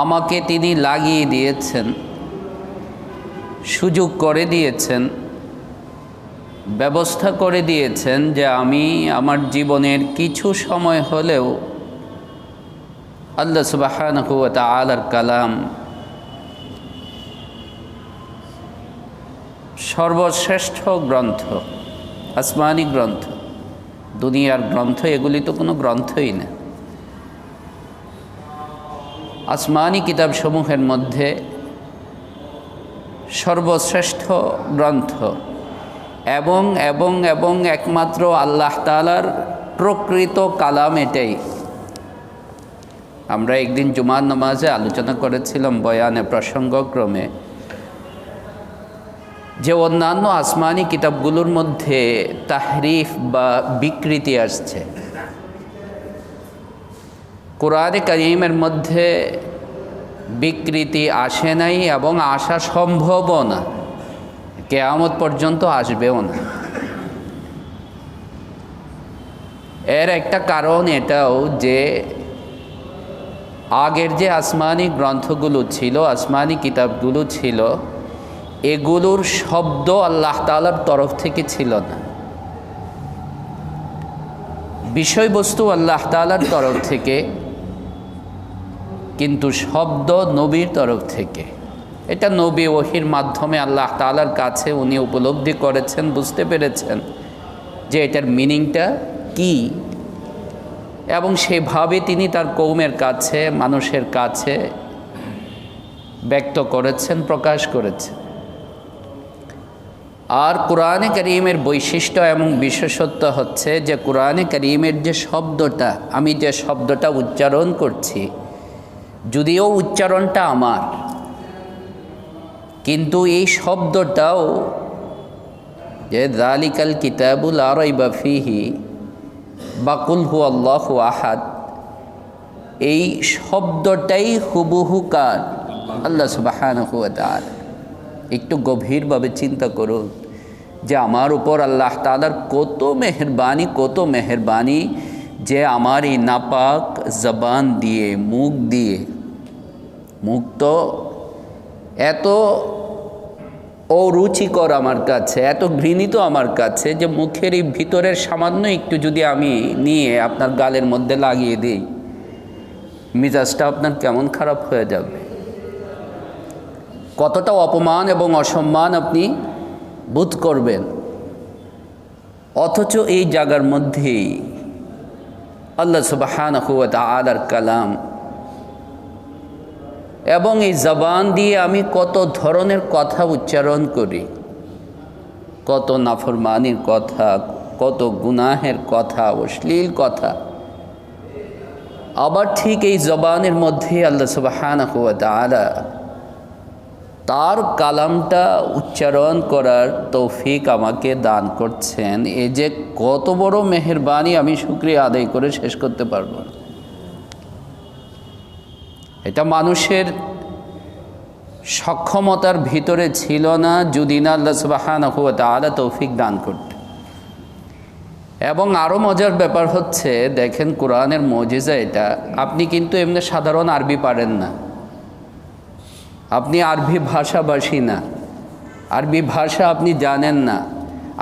আমাকে তিনি লাগিয়ে দিয়েছেন, সুযোগ করে দিয়েছেন, ব্যবস্থা করে দিয়েছেন যে আমি আমার জীবনের কিছু সময় হলেও আল্লাহ সুবহানাহু ওয়া তাআলার কালাম, সর্বশ্রেষ্ঠ গ্রন্থ, আসমানি গ্রন্থ, দুনিয়ার গ্রন্থ এগুলি তো কোনো গ্রন্থই না, আসমানি কিতাবসমূহের মধ্যে সর্বশ্রেষ্ঠ গ্রন্থ এবং এবং এবং একমাত্র আল্লাহ তাআলার প্রকৃত কালাম এটাই। আমরা একদিন জুমার নামাজে আলোচনা করেছিলাম বয়ানে প্রসঙ্গক্রমে যে অন্যান্য আসমানি কিতাবগুলোর মধ্যে তাহরিফ বা বিকৃতি আসছে, কোরআনে কারীমের মধ্যে বিকৃতি আসে নাই এবং আসা সম্ভবও না, কিয়ামত পর্যন্ত আসবেও না। এর একটা কারণ এটাও যে আগের যে আসমানি গ্রন্থগুলো ছিল, আসমানি কিতাবগুলো ছিল, এগুলোর শব্দ আল্লাহ তাআলার তরফ থেকে ছিল না, বিষয়বস্তু আল্লাহ তাআলার তরফ থেকে, কিন্তু শব্দ নবীর তরফ থেকে। এটা নবী ওহীর মাধ্যমে আল্লাহ তাআলার কাছে উনি উপলব্ধি করেছেন, বুঝতে পেরেছেন যে এটার মিনিংটা কি, এবং সেভাবে তিনি তার কওমের কাছে, মানুষের কাছে ব্যক্ত করেছেন, প্রকাশ করেছেন। আর কোরআনে কারীমের বৈশিষ্ট্য এবং বিশেষত্ব হচ্ছে যে কোরআনে কারীমের যে শব্দটা, আমি যে শব্দটা উচ্চারণ করছি, যদিও উচ্চারণটা আমার, কিন্তু এই শব্দটাও যে যালিকাল কিতাবু লা রাইবা ফীহি বা কুল হুয়াল্লাহু আহাদ, এই শব্দটাই হুবহু কার? আল্লাহ সুবহানাহু ওয়া তাআলা। একটু গভীরভাবে চিন্তা করুন যে আমার উপর আল্লাহ তাআলার কত মেহেরবানি যে আমার এই নাপাক জবান দিয়ে, মুখ তো এত অরুচিকর আমার কাছে, এত ঘৃণিত আমার কাছে যে মুখের এই ভিতরের সামান্য একটু যদি আমি নিয়ে আপনার গালের মধ্যে লাগিয়ে দিই, মিজাজটা আপনার কেমন খারাপ হয়ে যাবে, কতটা অপমান এবং অসম্মান আপনি বোধ করবেন। অথচ এই জায়গার মধ্যেই আল্লাহ সুবহানাহু ওয়া তাআলার কালাম, এবং এই জবান দিয়ে আমি কত ধরনের কথা উচ্চারণ করি, কত নাফরমানির কথা, কত গুনাহের কথা, অশ্লীল কথা। আবার ঠিক এই জবানের মধ্যে আল্লাহ সুবহানাহু ওয়া তাআলা তার কালামটা উচ্চারণ করার তৌফিক আমাকে দান করছেন। এ যে কত বড় মেহেরবানি, আমি শুকরিয়া আদায় করে শেষ করতে পারব না। এটা মানুষের সক্ষমতার ভিতরে ছিল না যদি না আল্লাহ সুবহানাহু ওয়া তাআলা তৌফিক দান করতেন। এবং আরও মজার ব্যাপার হচ্ছে, দেখেন কোরআনের মুজিজা এটা, আপনি কিন্তু এমনি সাধারণ আরবি পারেন না, আপনি আরবি ভাষাভাষী না, আরবি ভাষা আপনি জানেন না।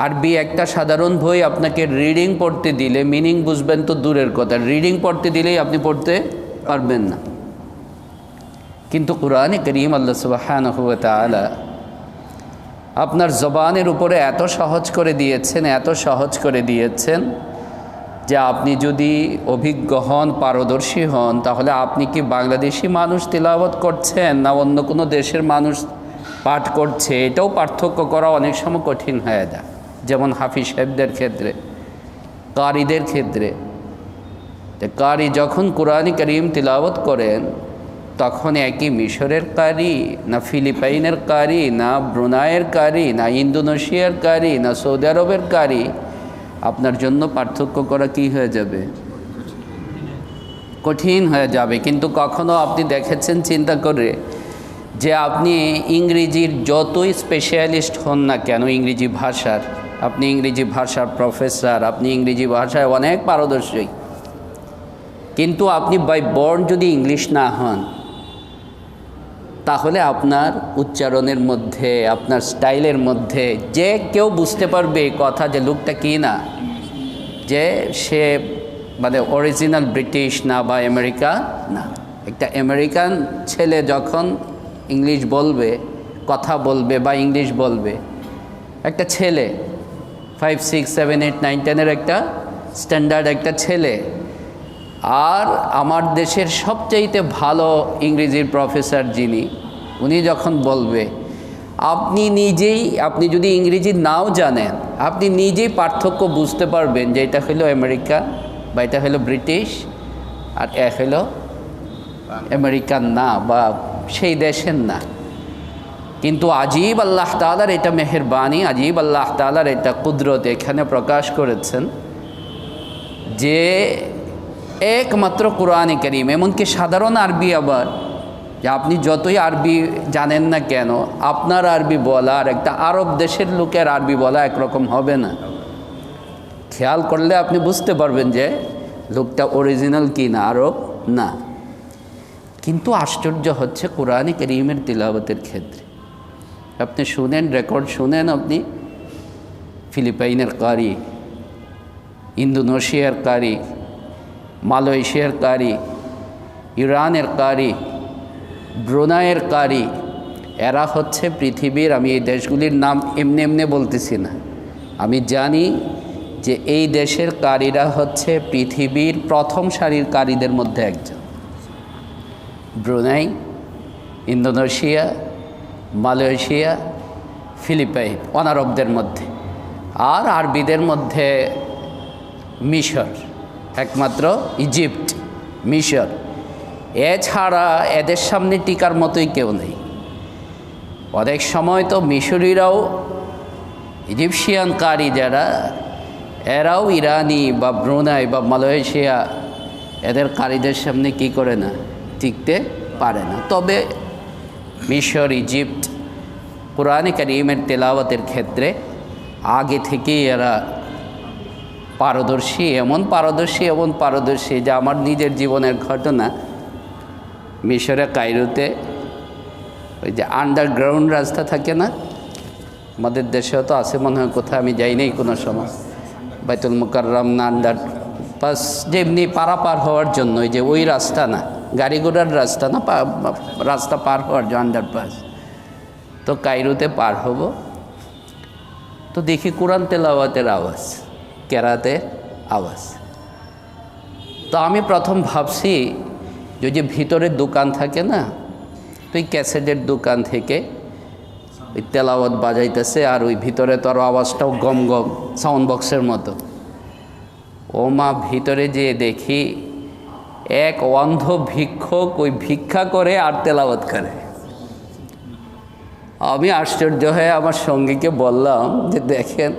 আরবি একটা সাধারণ বই আপনাকে রিডিং পড়তে দিলে মিনিং বুঝবেন তো দূরের কথা, রিডিং পড়তে দিলেই আপনি পড়তে পারবেন না। কিন্তু কোরআনে কারীম আল্লাহ সুবহানাহু ওয়া তাআলা আপনার জবানের উপরে এত সহজ করে দিয়েছেন যে আপনি যদি অভিজ্ঞ হন, পারদর্শী হন, তাহলে আপনি কি বাংলাদেশি মানুষ তিলাওয়াত করছেন না অন্য কোনো দেশের মানুষ পাঠ করছে, এটাও পার্থক্য করা অনেক সময় কঠিন হয়ে যায়। যেমন হাফিজ সাহেবদের ক্ষেত্রে, কারিদের ক্ষেত্রে, কারি যখন কোরআনে কারীম তিলাওয়াত করেন তখন একই মিশরের কারি না ফিলিপাইনের কারি না ব্রুনাইয়ের কারি না ইন্দোনেশিয়ার কারি না সৌদি আরবের কারি, আপনার জন্য পার্থক্য করা কি হয়ে যাবে? কঠিন হয়ে যাবে। কিন্তু কখনো আপনি দেখেছেন চিন্তা করে যে আপনি ইংরেজির যতই স্পেশালিস্ট হন না কেন, ইংরেজি ভাষার, আপনি ইংরেজি ভাষার প্রফেসর, আপনি ইংরেজি ভাষায় অনেক পারদর্শী, কিন্তু আপনি বাই বর্ন যদি ইংলিশ না হন, তাহলে আপনার উচ্চারণের মধ্যে, আপনার স্টাইলের মধ্যে যে কেউ বুঝতে পারবে এই কথা যে লোকটা কি না, যে সে মানে অরিজিনাল ব্রিটিশ না বা আমেরিকা না। একটা আমেরিকান ছেলে যখন ইংলিশ বলবে, কথা বলবে বা ইংলিশ বলবে, একটা ছেলে 5, 6, 7, 8, 9, 10-এর একটা স্ট্যান্ডার্ড একটা ছেলে, আর আমার দেশের সবচাইতে ভালো ইংরেজির প্রফেসর যিনি, উনি যখন বলবে, আপনি নিজেই, আপনি যদি ইংরেজি নাও জানেন, আপনি নিজেই পার্থক্য বুঝতে পারবেন যে এটা হলো আমেরিকা বা এটা হলো ব্রিটিশ আর এ হলো আমেরিকান না বা সেই দেশের না। কিন্তু আজীব আল্লাহ তাআলার এটা মেহেরবানি, আজীব আল্লাহ তাআলার এটা কুদরত এখানে প্রকাশ করেছেন যে একমাত্র কোরআনে কারীম, এমনকি সাধারণ আরবি আবার, যে আপনি যতই আরবি জানেন না কেন, আপনার আরবি বলা আর একটা আরব দেশের লোকের আরবি বলা একরকম হবে না। খেয়াল করলে আপনি বুঝতে পারবেন যে লোকটা অরিজিনাল কি না, আরব না। কিন্তু আশ্চর্য হচ্ছে কোরআনে কারীমের তিলাওয়াতের ক্ষেত্রে আপনি শুনেন, রেকর্ড শুনেন, আপনি ফিলিপাইনের কারি, ইন্দোনেশিয়ার কারি, মালয়েশিয়ার কারি, ইরানের কারি, ব্রুনাইয়ের কারি, এরা হচ্ছে পৃথিবীর, আমি এই দেশগুলির নাম এমনি এমনি বলতেছি না, আমি জানি যে এই দেশের কারিরা হচ্ছে পৃথিবীর প্রথম সারির কারিদের মধ্যে একজন। ব্রুনাই, ইন্দোনেশিয়া, মালয়েশিয়া, ফিলিপাইন, অনারবদের মধ্যে। আর আরবিদের মধ্যে মিশর, একমাত্র ইজিপ্ট, মিশর, এছাড়া এদের সামনে টিকার মতোই কেউ নেই। অনেক সময় তো মিশরীরাও, ইজিপশিয়ান কারি যারা, এরাও ইরানি বা ব্রুনাই বা মালয়েশিয়া এদের কারিদের সামনে কি করে না, টিকতে পারে না। তবে মিশর, ইজিপ্ট কোরআনে কারীমের তেলাওয়াতের ক্ষেত্রে আগে থেকেই এরা পারদর্শী, এমন পারদর্শী যে আমার নিজের জীবনের ঘটনা, মিশরে কায়রোতে ওই যে আন্ডারগ্রাউন্ড রাস্তা থাকে না, আমাদের দেশেও তো আছে মনে হয়, কোথায় আমি যাই নাই কোনো সময়, বাইতুল মুকাররম না আন্ডারপাস, যেমনি পারাপার হওয়ার জন্য, ওই যে ওই রাস্তা না, গাড়ি ঘোড়ার রাস্তা না, রাস্তা পার হওয়ার জন্য আন্ডারপাস। তো কায়রোতে পার হব, তো দেখি কোরআন তেলাওয়াতের আওয়াজ, কেরাতের আওয়াজ। তো আমি প্রথম ভাবছি যে ভিতরের দোকান থাকে না, তো ওই ক্যাসেটের দোকান থেকে ওই তেলাওয়াত বাজাইতেছে, আর ওই ভিতরে তো আরও আওয়াজটাও গম গম, সাউন্ড বক্সের মতো। ও মা, ভিতরে যেয়ে দেখি এক অন্ধ ভিক্ষক ওই ভিক্ষা করে আর তেলাওয়াত করে। আমি আশ্চর্য হয়ে আমার সঙ্গীকে বললাম যে দেখেন,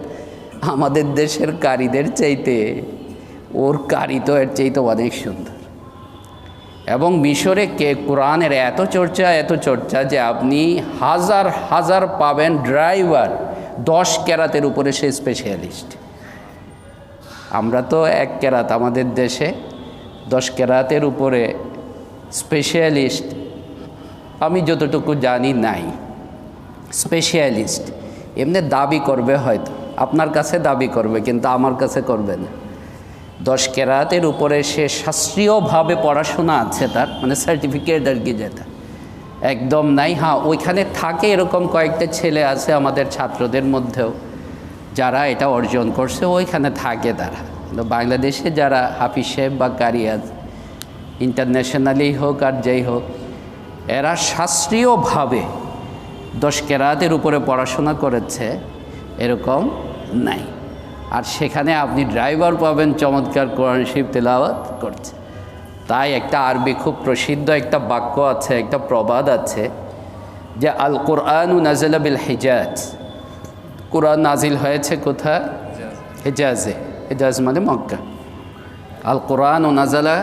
আমাদের দেশের কারিদের চাইতে ওর কারি তো এর চাইতে অনেক সুন্দর। এবং মিশরে কোরআনের এত চর্চা যে আপনি হাজার হাজার পাবেন ড্রাইভার 10 কেরাতের উপরে সে স্পেশালিস্ট। আমরা তো 1 কেরাত, আমাদের দেশে 10 কেরাতের উপরে স্পেশালিস্ট আমি যতটুকু জানি নাই। স্পেশালিস্ট এমনি দাবি করবে, হয়তো আপনার কাছে দাবি করবে, কিন্তু আমার কাছে করবে না। 10 কেরাতের উপরে সে শাস্ত্রীয়ভাবে পড়াশোনা আছে তার, মানে সার্টিফিকেট আর কি, যেটা একদম নাই। হ্যাঁ, ওইখানে থাকে এরকম কয়েকটা ছেলে আছে আমাদের ছাত্রদের মধ্যেও যারা এটা অর্জন করছে, ওইখানে থাকে তারা। কিন্তু বাংলাদেশে যারা হাফিজ সাহেব বা কারি আছে, ইন্টারন্যাশনালি হোক আর যেই হোক, এরা শাস্ত্রীয়ভাবে 10 কেরাতের উপরে পড়াশোনা করেছে এরকম নাই। আর সেখানে আপনি ড্রাইভার পাবেন চমৎকার কোরআন শরীফ তেলাওয়াত করছে। তাই একটা আরবি খুব প্রসিদ্ধ একটা বাক্য আছে, একটা প্রবাদ আছে যে আল কোরআন নাজিলা বিল হিজাজ, কোরআন নাজিল হয়েছে কোথায়? হিজাজে। হিজাজ মানে মক্কা। আল কোরআন নাজিলা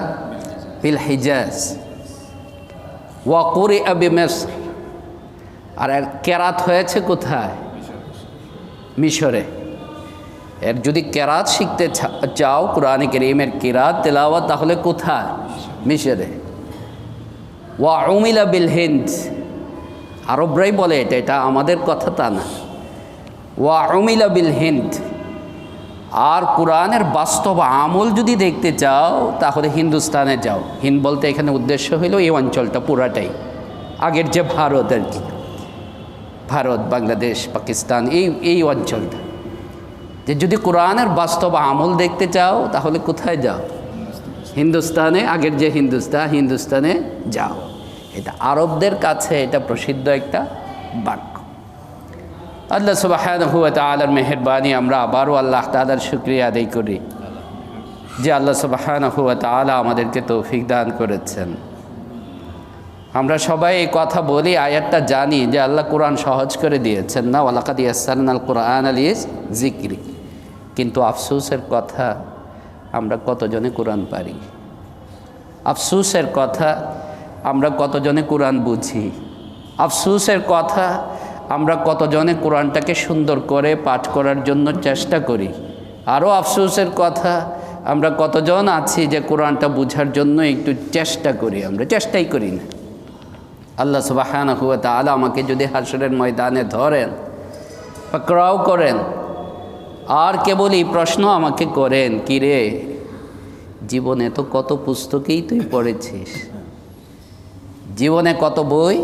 বিল হিজাজ ওয়া কুরিআ বিমিসর, আর কেরাত হয়েছে কোথায়? মিশরে। এর যদি কেরাত শিখতে চাও, কোরআনে কারীমের কিরাত তেলাওয়াত, তাহলে কোথায়? মিশরে। ওয়া উমিলা বিল হিন্দ, আরবরাই বলে এটা, এটা আমাদের কথা তা না। ওয়া উমিলা বিল হিন্দ, আর কোরআনের বাস্তব আমল যদি দেখতে চাও তাহলে হিন্দুস্তানে যাও। হিন্দ বলতে এখানে উদ্দেশ্য হইল এই অঞ্চলটা পুরাটাই, আগের যে ভারত আর কি, ভারত, বাংলাদেশ, পাকিস্তান, এই অঞ্চলটা। যে যদি কোরআনের বাস্তব আমল দেখতে চাও তাহলে কোথায় যাও? হিন্দুস্তানে, আগের যে হিন্দুস্তানে যাও। এটা আরবদের কাছে এটা প্রসিদ্ধ একটা বাক্য। আল্লাহ সুবহানাহু ওয়া তাআলার মেহেরবানি, আমরা আবারও আল্লাহ তাআলার শুকরিয়া আদায় করি যে আল্লাহ সুবহানাহু ওয়া তাআলা আমাদেরকে তৌফিক দান করেছেন। আমরা সবাই এই কথা বলি, আয়াতটা জানি যে আল্লাহ কোরআন সহজ করে দিয়েছেন না, ওয়ালাকাদ ইয়াসসারনাল কুরআনা লিযিকরি। কিন্তু আফসোসের কথা, আমরা কতজনে কোরআন পারি? আফসোসের কথা, আমরা কতজনে কোরআন বুঝি? আফসোসের কথা, আমরা কতজনে কোরআনটাকে সুন্দর করে পাঠ করার জন্য চেষ্টা করি? আরও আফসোসের কথা, আমরা কতজন আছি যে কোরআনটা বোঝার জন্য একটু চেষ্টা করি? আমরা চেষ্টাই করি না। আল্লাহ সুবহানাহু ওয়া তাআলা আমাকে যদি হাশরের ময়দানে ধরেন, পাকড়াও করেন, আর কেবল এই প্রশ্ন আমাকে করেন, কি রে, জীবনে তো কত পুস্তকেই তুই পড়েছিস, জীবনে কত বই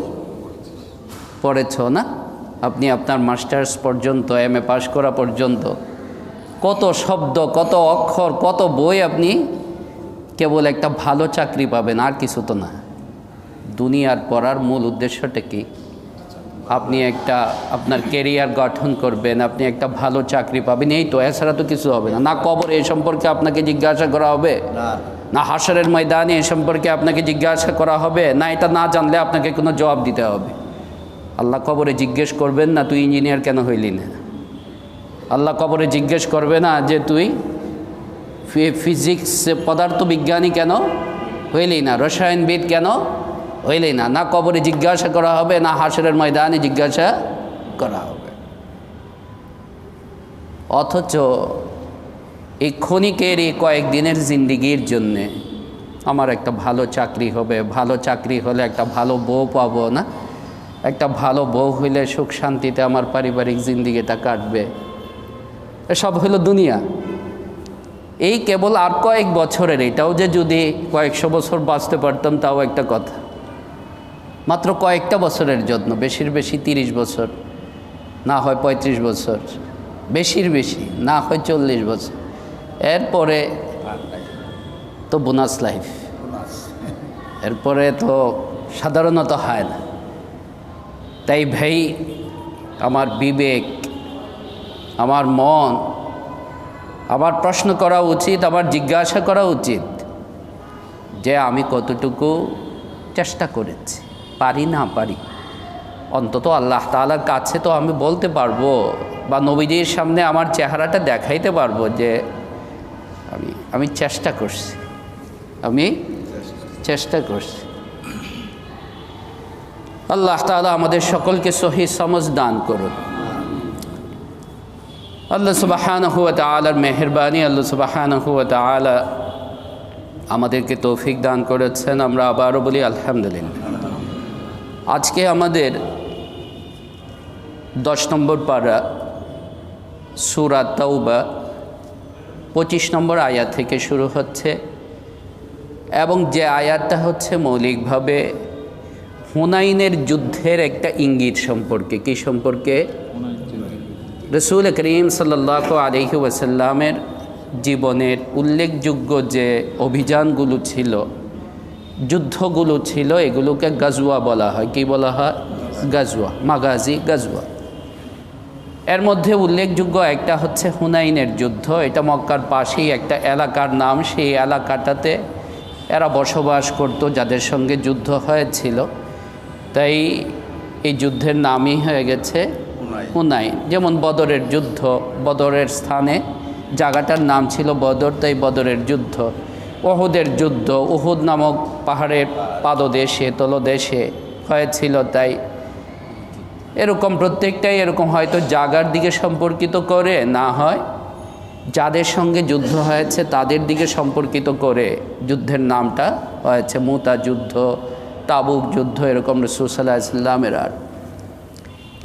পড়েছ না? আপনি আপনার মাস্টার্স পর্যন্ত, MA পাশ করা পর্যন্ত কত শব্দ, কত অক্ষর, কত বই। আপনি কেবল একটা ভালো চাকরি পাবেন, আর কিছু তো না। দুনিয়ার পড়ার মূল উদ্দেশ্যটা কি? আপনি একটা আপনার কেরিয়ার গঠন করবেন, আপনি একটা ভালো চাকরি পাবেন, এই তো, এছাড়া তো কিছু হবে না। না কবরে এই সম্পর্কে আপনাকে জিজ্ঞাসা করা হবে, না হাশরের ময়দানে এই সম্পর্কে আপনাকে জিজ্ঞাসা করা হবে, না এটা না জানলে আপনাকে কোনো জবাব দিতে হবে। আল্লাহ কবরে জিজ্ঞেস করবেন না তুই ইঞ্জিনিয়ার কেন হইলি না? আল্লাহ কবরে জিজ্ঞেস করবে না যে তুই ফিজিক্স পদার্থবিজ্ঞানী কেন হইলি না, রসায়নবিদ কেন হইলি না। না কবরে জিজ্ঞাসা করা হবে, না হাশরের ময়দানে জিজ্ঞাসা করা হবে। অথচ এই ক্ষণিকের, এই কয়েকদিনের জিন্দিগির জন্যে আমার একটা ভালো চাকরি হবে, ভালো চাকরি হলে একটা ভালো বউ পাবো না, একটা ভালো বউ হইলে সুখ শান্তিতে আমার পারিবারিক জিন্দিগিটা কাটবে, এসব হলো দুনিয়া। এই কেবল আর কয়েক বছরের, এটাও যে যদি কয়েকশো বছর বাঁচতে পারতাম তাও একটা কথা। মাত্র কয়েকটা বছরের জন্য, বেশির বেশি 30 বছর, না হয় 35 বছর, বেশির বেশি না হয় 40 বছর। এরপরে তো বোনাস লাইফ, এরপরে তো সাধারণত হয় না। তাই ভাই, আমার বিবেক, আমার মন, আমার প্রশ্ন করা উচিত, আমার জিজ্ঞাসা করা উচিত যে আমি কতটুকু চেষ্টা করেছি, পারি না পারি। অন্তত আল্লাহ তাআলার কাছে তো আমি বলতে পারবো, বা নবীজির সামনে আমার চেহারাটা দেখাইতে পারবো যে আমি চেষ্টা করছি, আমি চেষ্টা করছি। আল্লাহ তাআলা আমাদের সকলকে সহি সমঝ দান করুন। আল্লাহ সুবহানাহু ওয়া তাআলার মেহেরবানি, আল্লাহ সুবহানাহু ওয়া তাআলা আমাদেরকে তৌফিক দান করেছেন। আমরা আবারও বলি আলহামদুলিল্লাহ। আজকে আমাদের 10 নম্বর পারা, সূরা তাওবা 25 নম্বর আয়াত থেকে শুরু হচ্ছে, এবং যে আয়াতটা হচ্ছে মৌলিকভাবে হুনাইনের যুদ্ধের একটা ইঙ্গিত সম্পর্কে। কি সম্পর্কে? রাসূল করিম সাল্লাল্লাহু আলাইহি ওয়াসাল্লামের জীবনের উল্লেখযোগ্য যে অভিযানগুলো ছিল, যুদ্ধগুলো ছিল, এগুলোকে গাজওয়া বলা হয়। কি বলা হয়? গাজওয়া, মাগাজি, গাজওয়া। এর মধ্যে উল্লেখযোগ্য একটা হচ্ছে হুনাইনের যুদ্ধ। এটা মক্কার পাশেই একটা এলাকার নাম। সেই এলাকাটাতে এরা বসবাস করত যাদের সঙ্গে যুদ্ধ হয়েছিল, তাই এই যুদ্ধের নামই হয়ে গেছে হুনাইন। যেমন বদরের যুদ্ধ, বদরের স্থানে জায়গাটার নাম ছিল বদর, তাই বদরের যুদ্ধ। উহুদের যুদ্ধ, উহুদ নামক পাহাড়ের পাদদেশে, তলদেশে হয়েছিল, তাই এরকম প্রত্যেকটাই এরকম হয়তো জায়গার দিকে সম্পর্কিত করে, না হয় যাদের সঙ্গে যুদ্ধ হয়েছে তাদের দিকে সম্পর্কিত করে যুদ্ধের নামটা হয়েছে মুতা যুদ্ধ, তাবুক যুদ্ধ, এরকম রাসূল সাল্লাল্লাহু আলাইহি ওয়াসাল্লামের আর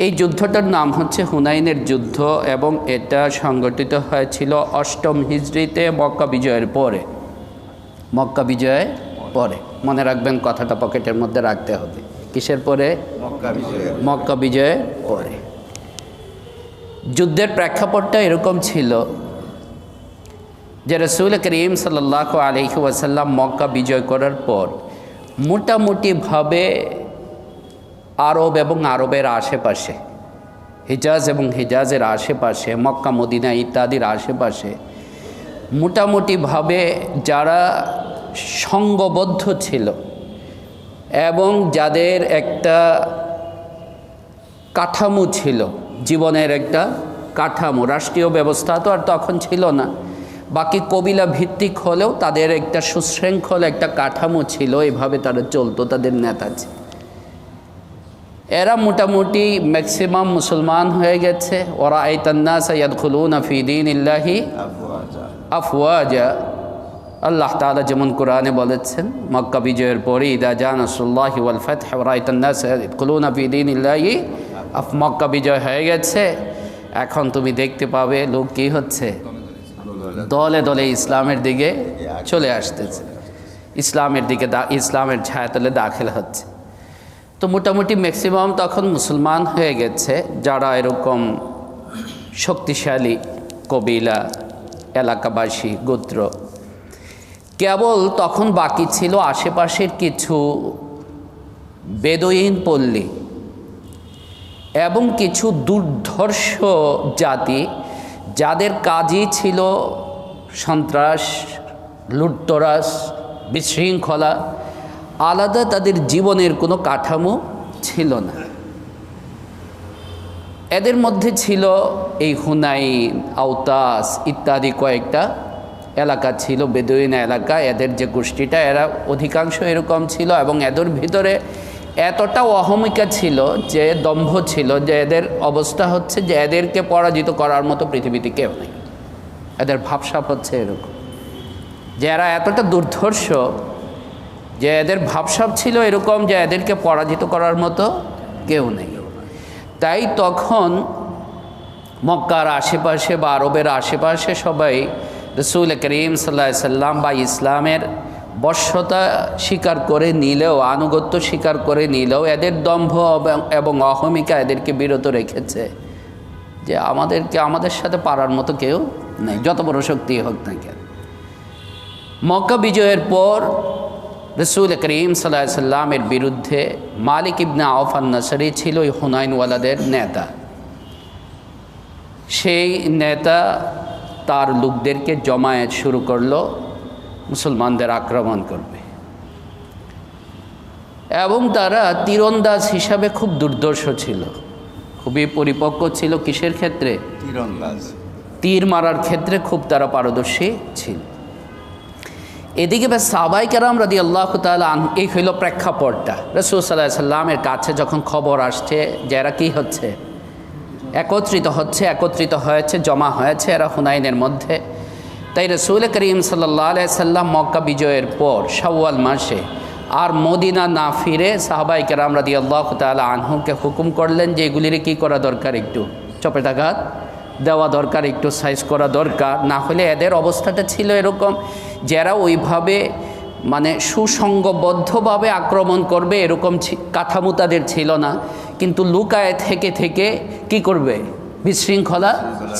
এই যুদ্ধটার নাম হচ্ছে হুনাইনের যুদ্ধ এবং এটা সংগঠিত হয়েছিল ৮ম হিজরিতে মক্কা বিজয়ের পরে। মক্কা বিজয়ের পরে, মনে রাখবেন কথাটা, পকেটের মধ্যে রাখতে হবে। কিসের পরে? মক্কা বিজয়ের পরে। যুদ্ধের প্রেক্ষাপটটা এরকম ছিল যে রাসূল করিম সাল্লাল্লাহু আলাইহি ওয়াসাল্লাম মক্কা বিজয় করার পর মোটামুটিভাবে আরব এবং আরবের আশেপাশে, হিজাজ এবং হিজাজের আশেপাশে, মক্কা মদিনা ইত্যাদির আশেপাশে মোটামুটিভাবে যারা সংঘবদ্ধ ছিল এবং যাদের একটা কাঠামো ছিল, জীবনের একটা কাঠামো, রাষ্ট্রীয় ব্যবস্থা তো আর তখন ছিল না, বাকি কবিলা ভিত্তিক হলেও তাদের একটা সুশৃঙ্খল একটা কাঠামো ছিল, এভাবে তারা চলতো, তাদের নেতা ছিল। এরা মোটামুটি ম্যাক্সিমাম মুসলমান হয়ে গেছে। ওরা আইতান্নাস ইয়াদখুলুনা ফি দীনিল্লাহি আফওয়াজা। আল্লাহ তাআলা যেমন কোরআনে বলেছেন মক্কা বিজয়ের পরে, ইদা জা নাসরুল্লাহি ওয়াল ফাতহ ওয়া রাআইতান্নাস ইয়াদখুলুনা ফি দীনিল্লাহি, মক্কা বিজয় হয়ে গেছে, এখন তুমি দেখতে পাবে লোক কি হচ্ছে, দলে দলে ইসলামের দিকে চলে আসতেছে, ইসলামের দিকে, ইসলামের ছায়াতলে দাখিল হচ্ছে। তো মোটামুটি ম্যাক্সিমাম তখন মুসলমান হয়ে গেছে, যারা এরকম শক্তিশালী কবিলা, এলাকাবাসী, গোত্র। কেবল তখন বাকি ছিল আশেপাশের কিছু বেদুইন পল্লী এবং কিছু দুর্ধর্ষ জাতি, যাদের কাজই ছিল সন্ত্রাস, লুটতরাস, বিশৃঙ্খলা। আলাদা তাদের জীবনের কোনো কাঠামো ছিল না। এদের মধ্যে ছিল এই হুনাইন, আওতাস ইত্যাদি কয়েকটা এলাকা ছিল, বেদুইন এলাকা। এদের যে গোষ্ঠীটা, এরা অধিকাংশ এরকম ছিল এবং এদের ভিতরে এতটা অহমিকা ছিল, যে দম্ভ ছিল, যে এদের অবস্থা হচ্ছে যে এদেরকে পরাজিত করার মতো পৃথিবীতে কেউ নেই। এদের ভাবসাব হচ্ছে এরকম যে এরা এতটা দুর্ধর্ষ, যে এদের ভাবসাব ছিল এরকম যে এদেরকে পরাজিত করার মতো কেউ নেই। তাই তখন মক্কার আশেপাশে বা আরবের আশেপাশে সবাই রাসূল করিম সাল্লাল্লাহু আলাইহি সাল্লাম বা ইসলামের বশ্যতা স্বীকার করে নিলেও, আনুগত্য স্বীকার করে নিলেও, এদের দম্ভ এবং অহমিকা এদেরকে বিরত রেখেছে যে আমাদের সাথে পারার মতো কেউ নেই, যত বড় শক্তি হোক না কেন। মক্কা বিজয়ের পর রাসূল করিম সাল্লাল্লাহু আলাইহি সাল্লামের বিরুদ্ধে মালিক ইবনে আওফ আন-নাসরি ছিল ওই হুনাইনওয়ালাদের নেতা। সেই নেতা তার লোকদেরকে জমায়েত শুরু করলো মুসলমানদের আক্রমণ করবে, এবং তারা তীরন্দাজ হিসাবে খুব দুর্ধর্ষ ছিল, খুবই পরিপক্ক ছিল। কিসের ক্ষেত্রে? তীরন্দাজ, তীর মারার ক্ষেত্রে খুব তারা পারদর্শী ছিল। এদিকে সাহাবায়ে কেরাম রাদিয়াল্লাহু তাআলা আনহু, এই হইল প্রেক্ষাপটটা। রাসূল সাল্লাল্লাহু আলাইহি সাল্লামের কাছে যখন খবর আসছে যে এরা কী হচ্ছে, একত্রিত হয়েছে, জমা হয়েছে এরা হুনাইনের মধ্যে, তাই রাসূল করিম সাল্লাল্লাহু আলাইহি সাল্লাম মক্কা বিজয়ের পর শাওয়াল মাসে আর মদিনা না ফিরে সাহাবায়ে কেরাম রাদিয়াল্লাহু তাআলা আনহুকে হুকুম করলেন যে এগুলির কী করা দরকার, একটু চপেটাঘাত দেওয়া দরকার, একটু সাইজ করা দরকার। না হলে এদের অবস্থাটা ছিল এরকম, যারা ওইভাবে মানে সুসংগবদ্ধভাবে আক্রমণ করবে এরকম কাঠামো তাদের ছিল না, কিন্তু লুকায় থেকে থেকে কি করবে, বিশৃঙ্খলা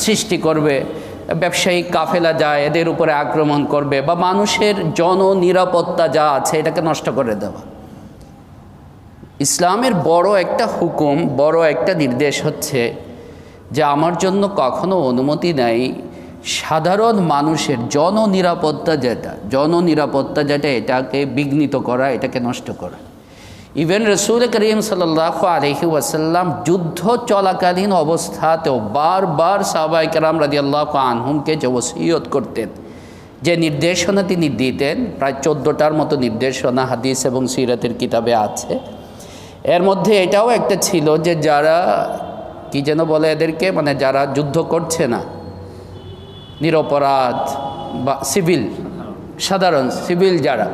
সৃষ্টি করবে। ব্যবসায়িক কাফেলা যায় এদের উপরে আক্রমণ করবে, বা মানুষের জননিরাপত্তা যা আছে এটাকে নষ্ট করে দেওয়া। ইসলামের বড় একটা হুকুম, বড় একটা নির্দেশ হচ্ছে যে আমার জন্য কখনো অনুমতি নাই সাধারণ মানুষের জননিরাপত্তা যেটা এটাকে বিঘ্নিত করা, এটাকে নষ্ট করা। ইভেন রাসূল করিম সাল্লাল্লাহু আলাইহি ওয়াসাল্লাম যুদ্ধ চলাকালীন অবস্থাতেও বারবার সাহাবায়ে কেরাম রাদিয়াল্লাহু আনহুমকে যে ওসিয়ত করতেন, যে নির্দেশনা তিনি দিতেন, প্রায় 14টার মতো নির্দেশনা হাদিস এবং সিরাতের কিতাবে আছে। এর মধ্যে এটাও একটা ছিল যে যারা কি যেন বলে এদেরকে, মানে যারা যুদ্ধ করছে না, নিরপরাধ বা সাধারণ সিভিল যারা,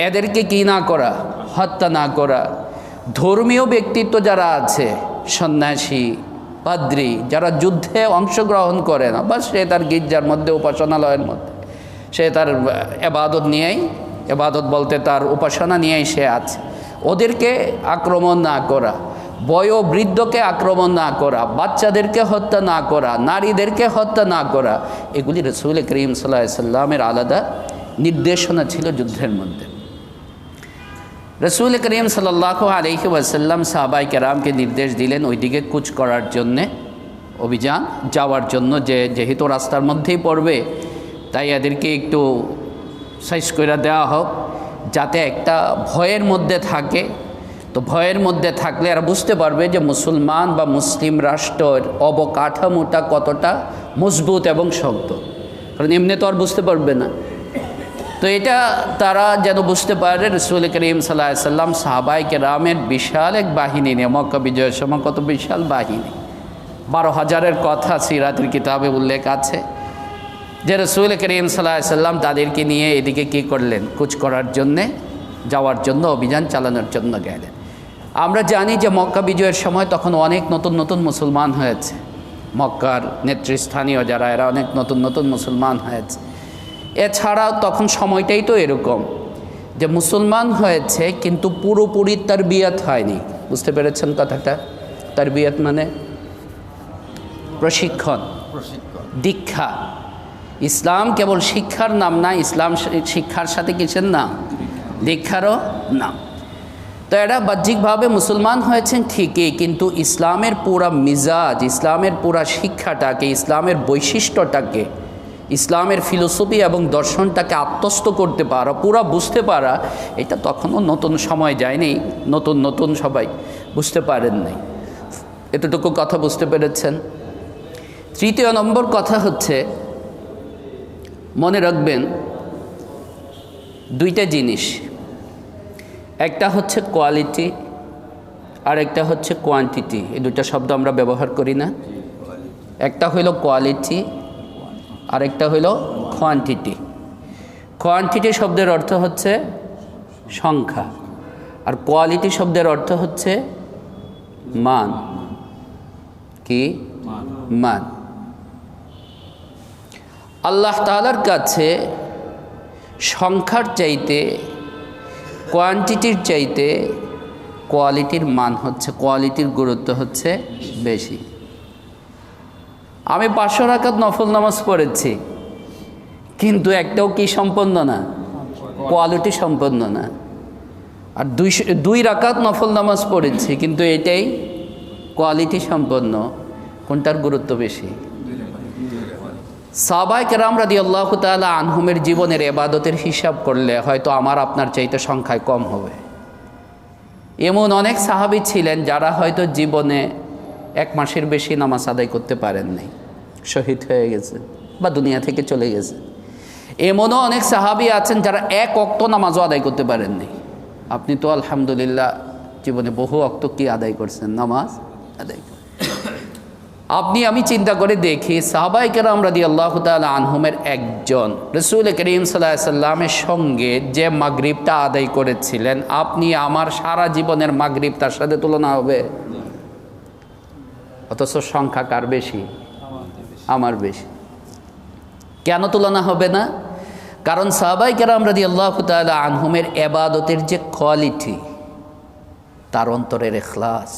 এদেরকে কি না করা, হত্যা না করা। ধর্মীয় ব্যক্তিত্ব যারা আছে সন্ন্যাসী, পাদ্রী যারা যুদ্ধে অংশগ্রহণ করে না, বা সে তার গির্জার মধ্যে, উপাসনালয়ের মধ্যে সে তার এবাদত নিয়েই, এবাদত বলতে তার উপাসনা নিয়েই সে আছে, ওদেরকে আক্রমণ না করা, বয়োবৃদ্ধকে আক্রমণ না করা, বাচ্চাদেরকে হত্যা না করা, নারীদেরকে হত্যা না করা, এগুলি রাসূল করিম সাল্লাল্লাহু আলাইহি সাল্লামের আলাদা নির্দেশনা ছিল যুদ্ধের মধ্যে। রাসূল করিম সাল্লাল্লাহু আলাইহি ওয়াসাল্লাম সাহাবায়ে কেরামকে নির্দেশ দিলেন ওইদিকে কুচ করার জন্যে, অভিযান যাওয়ার জন্য, যেহেতু রাস্তার মধ্যেই পড়বে তাই এদেরকে একটু সাইজ করে দেওয়া হোক যাতে একটা ভয়ের মধ্যে থাকে। তো ভয়ের মধ্যে থাকলে এরা বুঝতে পারবে যে মুসলমান বা মুসলিম রাষ্ট্রের অবকাঠামোটা কতটা মজবুত এবং শক্ত, কারণ এমনি তো আর বুঝতে পারবে না। তো এটা তারা যেন বুঝতে পারে, রাসূল করিম সাল্লাল্লাহু আলাইহি সাল্লাম সাহাবায়ে কেরামের বিশাল এক বাহিনী নিয়ে, মক্কা বিজয়ের সময় কত বিশাল বাহিনী, 12,000-এর কথা সিরাতের কিতাবে উল্লেখ আছে, যে রাসূল করিম সাল্লাল্লাহু আলাইহি সাল্লাম তাদেরকে নিয়ে এদিকে কী করলেন, কুচ করার জন্যে, যাওয়ার জন্য, অভিযান চালানোর জন্য গেলেন। আমরা জানি যে মক্কা বিজয়ের সময় তখন অনেক নতুন নতুন মুসলমান হয়েছে, মক্কার নেতৃস্থানীয় যারা, এরা অনেক নতুন নতুন মুসলমান হয়েছে। এছাড়াও তখন সময়টাই তো এরকম যে মুসলমান হয়েছে কিন্তু পুরোপুরি তারবিয়াত হয়নি। বুঝতে পেরেছেন কথাটা? তারবিয়াত মানে প্রশিক্ষণ, দীক্ষা। ইসলাম কেবল শিক্ষার নাম না, ইসলাম শিক্ষার সাথে কিসের নাম? দীক্ষারও নাম। তো এরা বাহ্যিকভাবে মুসলমান হয়েছেন ঠিকই, কিন্তু ইসলামের পুরা মিজাজ, ইসলামের পুরা শিক্ষাটাকে, ইসলামের বৈশিষ্ট্যটাকে, ইসলামের ফিলোসফি এবং দর্শনটাকে আত্মস্থ করতে পারা, পুরা বুঝতে পারা, এটা তখনও নতুন সময় যায়নি, নতুন নতুন সবাই বুঝতে পারেন নাই। এতটুকু কথা বুঝতে পেরেছেন? তৃতীয় নম্বর কথা হচ্ছে, মনে রাখবেন দুইটা জিনিস, একটা হচ্ছে কোয়ালিটি আর একটা হচ্ছে কোয়ান্টিটি। এই দুইটা শব্দ আমরা ব্যবহার করি না? একটা হইল কোয়ালিটি আর একটা হইল কোয়ান্টিটি। কোয়ান্টিটি শব্দের অর্থ হচ্ছে সংখ্যা, আর কোয়ালিটি শব্দের অর্থ হচ্ছে মান। কি? মান। আল্লাহ তাআলার কাছে সংখ্যার চাইতে, কোয়ান্টিটির চাইতে কোয়ালিটির মান হচ্ছে, কোয়ালিটির গুরুত্ব হচ্ছে বেশি। আমি 500 রাকাত নফল নামাজ পড়েছি, কিন্তু একটাও কি সম্পন্ন না? কোয়ালিটি সম্পন্ন না। আর 2 রাকাত নফল নামাজ পড়েছি, কিন্তু এটাই কোয়ালিটি সম্পন্ন। কোনটার গুরুত্ব বেশি? সাহাবায়ে কেরাম রাদিয়াল্লাহু তাআলা আনহুমের জীবনের ইবাদতের হিসাব করলে হয়তো আমার আপনার চাইতে সংখ্যায় কম হবে। এমন অনেক সাহাবী ছিলেন যারা হয়তো জীবনে 1 মাসের বেশি নামাজ আদায় করতে পারেন নাই, শহীদ হয়ে গেছে বা দুনিয়া থেকে চলে গেছে। এমনও অনেক সাহাবী আছেন যারা 1 ওয়াক্ত নামাজও আদায় করতে পারেননি। আপনি তো আলহামদুলিল্লাহ জীবনে বহু ওয়াক্ত কি আদায় করছেন, নামাজ আদায়। আপনি আমি চিন্তা করে দেখি, সাহাবায়ে কেরাম রাদিয়াল্লাহু তাআলা আনহুমের একজন রাসূল করিম সাল্লাল্লাহু আলাইহি সাল্লামের সঙ্গে যে মাগরিবটা আদায় করেছিলেন, আপনি আমার সারা জীবনের মাগরিব তার সাথে তুলনা হবে? অথচ সংখ্যা কার বেশি? আমার বেশি। কেন তুলনা হবে না? কারণ সাহাবায়ে কেরাম রাদিয়াল্লাহু তাআলা আনহুমের ইবাদতের যে কোয়ালিটি, তার অন্তরের ইখলাস,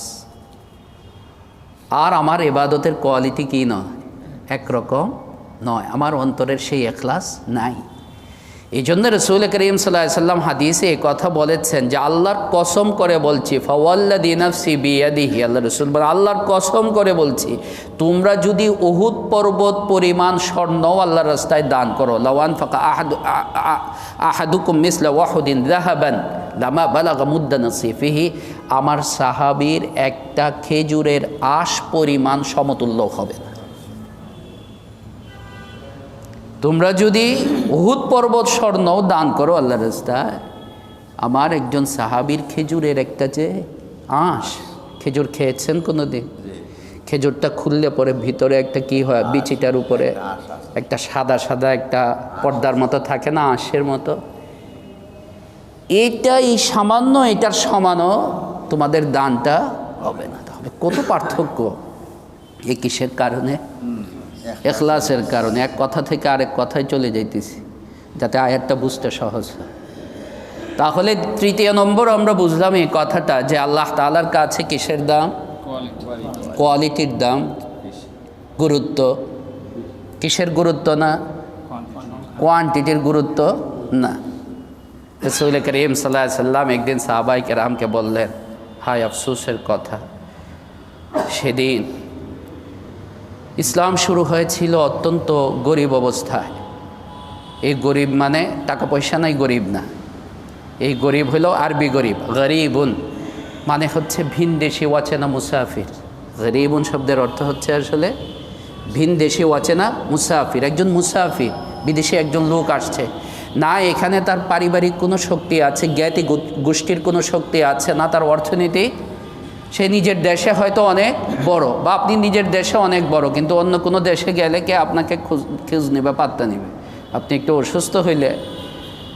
আর আমার ইবাদতের কোয়ালিটি কি নয়, একরকম নয়। আমার অন্তরের সেই ইখলাস নাই। এই জন্য রাসূল করিম সাল্লাল্লাহু আলাইহি সাল্লাম হাদিসে এই কথা বলেছেন যে আল্লাহর কসম করে বলছি, ফাওয়াল্লাযী নাফসি বিয়াদিহি, আল্লাহ রাসূল বলেন আল্লাহর কসম করে বলছি, তোমরা যদি উহুদ পর্বত পরিমাণ স্বর্ণ আল্লাহর রাস্তায় দান করো, লাউ আনফাকা আহাদুকুম মিসলা ওয়াহুদিন যাহাবান লামা বালাগা মুদ্দা নাসিফিহি, আমার সাহাবীর একটা খেজুরের আঁশ পরিমাণ সমতুল্য হবে না। তোমরা যদি উহুদ পর্বত স্বর্ণও দান করো আল্লাহর রাস্তায়, আমার একজন সাহাবীর খেজুরের একটা যে আঁশ, খেজুর খেয়েছেন কোনোদিন? খেজুরটা খুললে পরে ভিতরে একটা কি হয়, বিচিটার উপরে একটা সাদা সাদা একটা পর্দার মতো থাকে না, আঁশের মতো। এইটা এই সামান্য, এটার সমানও তোমাদের দানটা হবে না। কত পার্থক্য! এ কিসের কারণে? ইখলাসের কারণে। এক কথা থেকে আরেক কথায় চলে যাইতেছি যাতে আয়াতটা বুঝতে সহজ হয়। তাহলে তৃতীয় নম্বর আমরা বুঝলাম এই কথাটা যে আল্লাহ তাআলার কাছে কিসের দাম? কোয়ালিটির দাম, গুরুত্ব। কিসের গুরুত্ব না? কোয়ান্টিটির গুরুত্ব না। রাসূল করিম সাল্লাল্লাহু আলাইহি সাল্লাম একদিন সাহাবায়ে কেরামকে বললেন, হায় আফসোসের কথা, সেদিন ইসলাম শুরু হয়েছিল অত্যন্ত গরিব অবস্থায়। এই গরিব মানে টাকা পয়সা নাই গরিব না, এই গরিব হলো আরবি গরিব। গরিবুন মানে হচ্ছে ভিনদেশি অচেনা মুসাফির। গরিবুন শব্দের অর্থ হচ্ছে আসলে ভিনদেশি অচেনা মুসাফির। একজন মুসাফির, বিদেশে একজন লোক আসছে, না এখানে তার পারিবারিক কোনো শক্তি আছে, জ্ঞাতি গোষ্ঠীর কোনো শক্তি আছে, না তার অর্থনীতি। সে নিজের দেশে হয়তো অনেক বড়, বা আপনি নিজের দেশে অনেক বড়, কিন্তু অন্য কোনো দেশে গেলে কে আপনাকে খোঁজ নেবে, পাত্তা নেবে? আপনি একটু অসুস্থ হইলে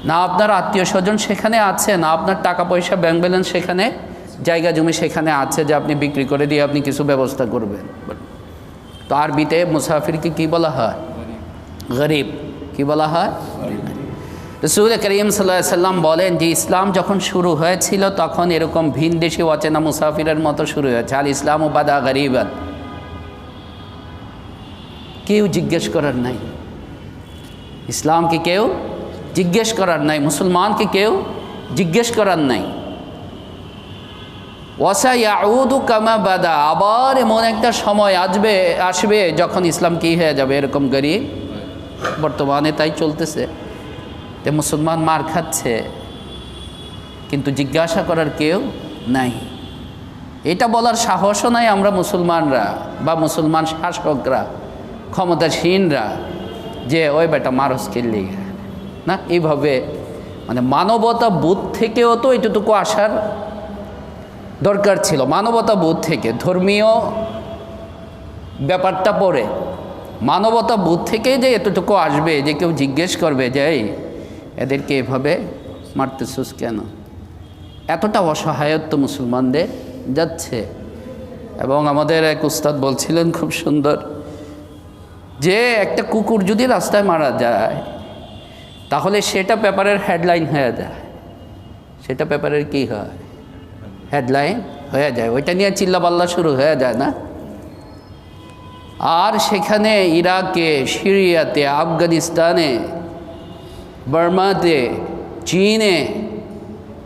না আপনার আত্মীয় স্বজন সেখানে আছে, না আপনার টাকা পয়সা ব্যাংক ব্যালেন্স সেখানে, জায়গা জমি সেখানে আছে যে আপনি বিক্রি করে দিয়ে আপনি কিছু ব্যবস্থা করবেন। তো আরবিতে মুসাফিরকে কি বলা হয়? গরিব। কি বলা হয়? রাসূল করিম সাল্লাল্লাহু আলাইহি সাল্লাম বলেন যে ইসলাম যখন শুরু হয়েছিল তখন এরকম ভিনদেশি অচেনা মুসাফিরের মতো শুরু হয়েছে। আল ইসলাম ও বাদা গরিবান, কেউ জিজ্ঞেস করার নাই। ইসলামকে কেউ জিজ্ঞেস করার নাই, মুসলমানকে কেউ জিজ্ঞেস করার নাই। ওয়াসা ইয়াউদু কামা বাদা, আবার এমন একটা সময় আসবে যখন ইসলাম কি হয়ে যাবে, এরকম গরিব। বর্তমানে তাই চলতেছে যে মুসলমান মার খাচ্ছে কিন্তু জিজ্ঞাসা করার কেউ নাই। এটা বলার সাহসও নাই আমরা মুসলমানরা বা মুসলমান শাসকরা, ক্ষমতাসীনরা, যে ওই বেটা মারস কিল্লি না। এইভাবে মানে মানবতা বোধ থেকেও তো এটুকু আসার দরকার ছিল। মানবতা বোধ থেকে, ধর্মীয় ব্যাপারটা পরে মানবতা বোধ থেকে যে এতটুকু আসবে যে কেউ জিজ্ঞেস করবে যে এই এদেরকে এভাবে মারতেছিস কেন। এতটা অসহায়ত্ব মুসলমানদের যাচ্ছে। এবং আমাদের এক উস্তাদ বলছিলেন খুব সুন্দর, যে একটা কুকুর যদি রাস্তায় মারা যায় তাহলে সেটা পেপারের হেডলাইন হয়ে যায়। সেটা পেপারের কি হয়? হেডলাইন হয়ে যায়। ওইটা নিয়ে চিল্লাপাল্লা শুরু হয়ে যায় না। আর সেখানে ইরাকে, সিরিয়াতে, আফগানিস্তানে, বার্মাতে, চীনে,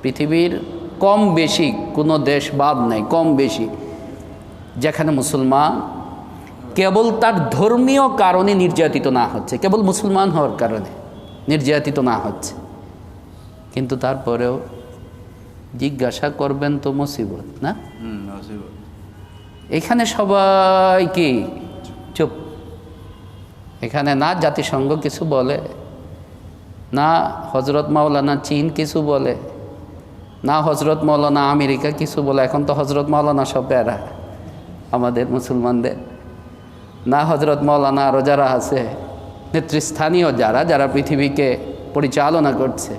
পৃথিবীর কম বেশি কোনো দেশ বাদ নাই, কম বেশি, যেখানে মুসলমান কেবল তার ধর্মীয় কারণে নির্যাতিত না হচ্ছে, কেবল মুসলমান হওয়ার কারণে নির্যাতিত না হচ্ছে, কিন্তু তারপরেও জিজ্ঞাসা করবেন তো মুসিবত না। এখানে সবাই কি চুপ? এখানে না জাতিসংঘ কিছু বলে, না হজরত মাওলানা চীন কিছু বলে, না হজরত মাওলানা আমেরিকা কিছু বলে। এখন তো হজরত মাওলানা সব প্যারা আমাদের মুসলমানদের, না হজরত মাওলানা আরও যারা আছে নেতৃস্থানীয় যারা পৃথিবীকে পরিচালনা করছে,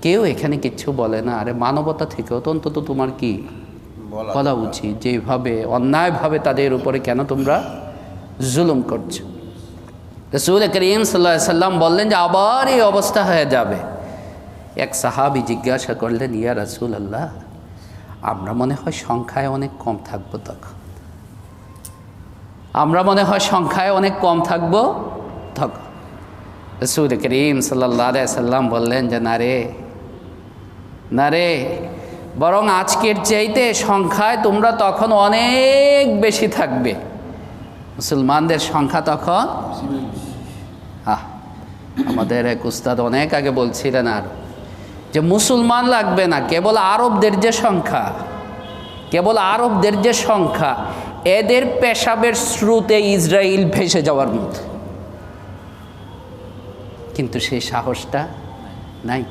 কেউ এখানে কিচ্ছু বলে না। আরে মানবতা থেকেও তো অন্তত তোমার কি বলা উচিত, যেভাবে অন্যায়ভাবে তাদের উপরে কেন তোমরা জুলুম করছো। রাসূল করিম সাল্লাল্লাহু আলাইহি সাল্লাম বললেন যে আবার এই অবস্থা হয়ে যাবে। এক সাহাবী জিজ্ঞাসা করলেন, ইয়া রাসূলুল্লাহ, আমরা মনে হয় সংখ্যায় অনেক কম থাকবো তখন, আমরা মনে হয় সংখ্যায় অনেক কম থাকবো তখন। রাসূল করিম সাল্লাল্লাহু আলাইহি সাল্লাম বললেন যে না রে, বরং আজকের চাইতে সংখ্যায় তোমরা তখন অনেক বেশি থাকবে। মুসলমানদের সংখ্যা তখন, আমাদের এক উস্তাদ অনেক আগে বলছিলেন আর যে মুসলমান লাগবে না, কেবল আরবদের যে সংখ্যা এদের পেশাবের স্রোতে ইসরায়েল ভেসে যাওয়ার মতো, কিন্তু সেই সাহসটা নাই।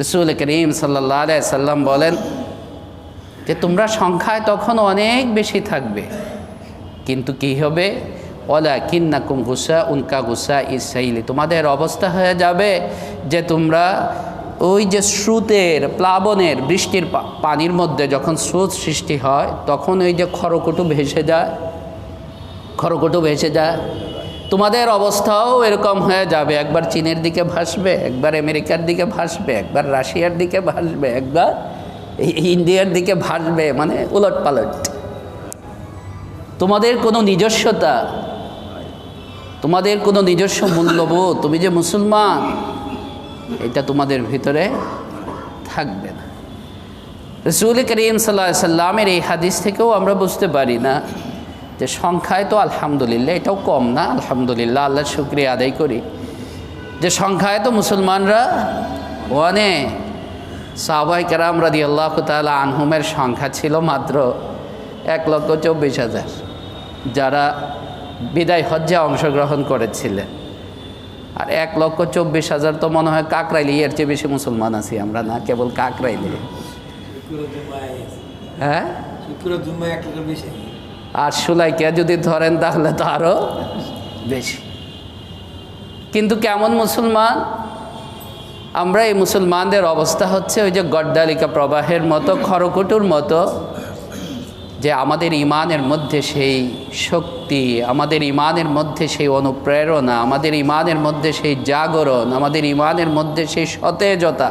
রাসূল করিম সাল্লাল্লাহু আলাইহি সাল্লাম বলেন যে তোমরা সংখ্যায় তখন অনেক বেশি থাকবে, কিন্তু কি হবে? ওয়ালাকিন্নাকুম গুসাউন কা গুসাইস সাইল, তোমাদের অবস্থা হয়ে যাবে যে তোমরা ওই যে স্রোতের প্লাবনের বৃষ্টির পানির মধ্যে যখন স্রোত সৃষ্টি হয় তখন ওই যে খড়কুটো ভেসে যায়, খড়কুটো ভেসে যায়। তোমাদের অবস্থাও এরকম হয়ে যাবে, একবার চীনের দিকে ভাসবে, একবার আমেরিকার দিকে ভাসবে, একবার রাশিয়ার দিকে ভাসবে, একবার ইন্ডিয়ার দিকে ভাসবে, মানে উলট পালট। তোমাদের কোনো নিজস্বতা, তোমাদের কোনো নিজস্ব মূল্যবোধ, তুমি যে মুসলমান, এটা তোমাদের ভিতরে থাকবে না। রাসূল করিম সাল্লাল্লাহু আলাইহি সাল্লামের এই হাদিস থেকেও আমরা বুঝতে পারি না যে সংখ্যায় তো আলহামদুলিল্লাহ এটাও কম না, আলহামদুলিল্লাহ, আল্লাহর শুকরিয়া আদায় করি যে সংখ্যায় তো মুসলমানরা অনেক। সাহাবায়ে কেরাম রাদিয়াল্লাহু তাআলা আনহুমের সংখ্যা ছিল মাত্র 1,24,000 যারা বিদায় হজ্জে অংশগ্রহণ করেছিলেন। আর 1,24,000 তো মনে হয় কাকরাইলে, এর চেয়ে বেশি মুসলমান আছি আমরা, না কেবল কাকরাইলে। হ্যাঁ, আর সুলাইকা যদি ধরেন তাহলে তো আরও বেশি। কিন্তু কেমন মুসলমান আমরা? এই মুসলমানদের অবস্থা হচ্ছে ওই যে গড্ডালিকা প্রবাহের মতো, খড়কুটোর মতো, যে আমাদের ইমানের মধ্যে সেই শক্তি, আমাদের ইমানের মধ্যে সেই অনুপ্রেরণা, আমাদের ইমানের মধ্যে সেই জাগরণ, আমাদের ইমানের মধ্যে সেই সতেজতা,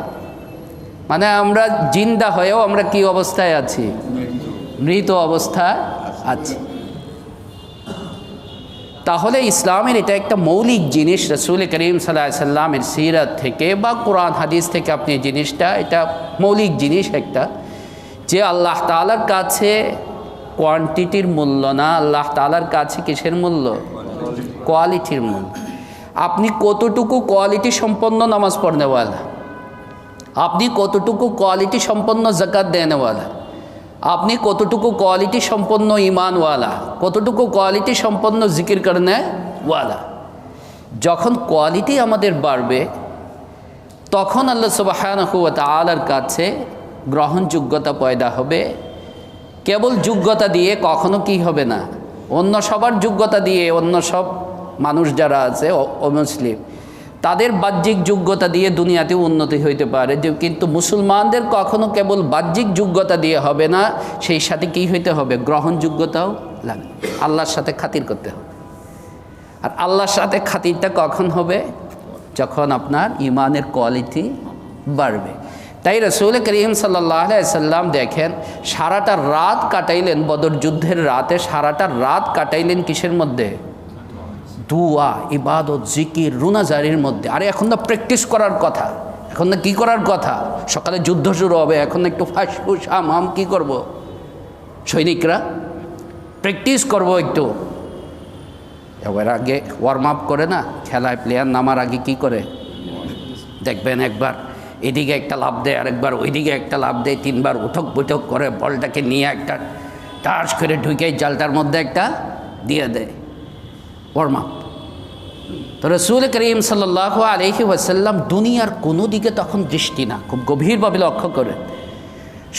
মানে আমরা জিন্দা হয়েও আমরা কি অবস্থায় আছি? মৃত অবস্থায় আছি। তাহলে ইসলামের এটা একটা মৌলিক জিনিস। রাসূল করিম সাল্লাল্লাহু আলাইহি সাল্লামের সিরাত থেকে বা কোরআন হাদিস থেকে আপনি জিনিসটা, এটা মৌলিক জিনিস একটা, যে আল্লাহ তাআলার কাছে কোয়ান্টিটির মূল্য না, আল্লাহ তাআলার কাছে কিসের মূল্য? কোয়ালিটির মূল্য। আপনি কতটুকু কোয়ালিটি সম্পন্ন নামাজ পড়নেওয়ালা, আপনি কতটুকু কোয়ালিটি সম্পন্ন যাকাত দেনেওয়ালা, আপনি কতটুকু কোয়ালিটি সম্পন্ন ঈমানওয়ালা, কতটুকু কোয়ালিটি সম্পন্ন জিকির করনেওয়ালা। যখন কোয়ালিটি আমাদের বাড়বে তখন আল্লাহ সুবহানাহু ওয়া তাআলার কাছে গ্রহণযোগ্যতা পয়দা হবে। কেবল যোগ্যতা দিয়ে কখনো কি হবে না, অন্য সবার যোগ্যতা দিয়ে, অন্য সব মানুষ যারা আছে অমুসলিম, তাদের বাহ্যিক যোগ্যতা দিয়ে দুনিয়াতে উন্নতি হইতে পারে, যে কিন্তু মুসলমানদের কখনো কেবল বাহ্যিক যোগ্যতা দিয়ে হবে না, সেই সাথে কি হইতে হবে? গ্রহণযোগ্যতাও লাগবে, আল্লাহর সাথে খাতির করতে হবে। আর আল্লাহর সাথে খাতিরটা কখন হবে? যখন আপনার ইমানের কোয়ালিটি বাড়বে। তাই রাসূল করিম সাল্লাল্লাহু আলাইহি সাল্লাম দেখেন সারাটা রাত কাটাইলেন, বদর যুদ্ধের রাতে সারাটা রাত কাটাইলেন কিসের মধ্যে? দুয়া, ইবাদত, জিকির, রুনাজারির মধ্যে। আরে এখন না প্র্যাকটিস করার কথা, এখন না কী করার কথা? সকালে যুদ্ধ শুরু হবে, এখন একটু ফাঁসফুস হাম কী করব? সৈনিকরা প্র্যাকটিস করব একটু। এবার আগে ওয়ার্ম আপ করে না, খেলায় প্লেয়ার নামার আগে কি করে দেখবেন, একবার এদিকে একটা লাফ দেয়, আরেকবার ওইদিকে একটা লাফ দেয়, 3বার উঠক বৈঠক করে বলটাকে নিয়ে একটা টাস করে ঢুকে জালটার মধ্যে একটা দিয়ে দেয়, ওয়ার্ম আপ। তো রাসূল করিম সাল্লাল্লাহু আলাইহি ওয়াসাল্লাম দুনিয়ার কোনো দিকে তখন দৃষ্টি না, খুব গভীরভাবে লক্ষ্য করেন।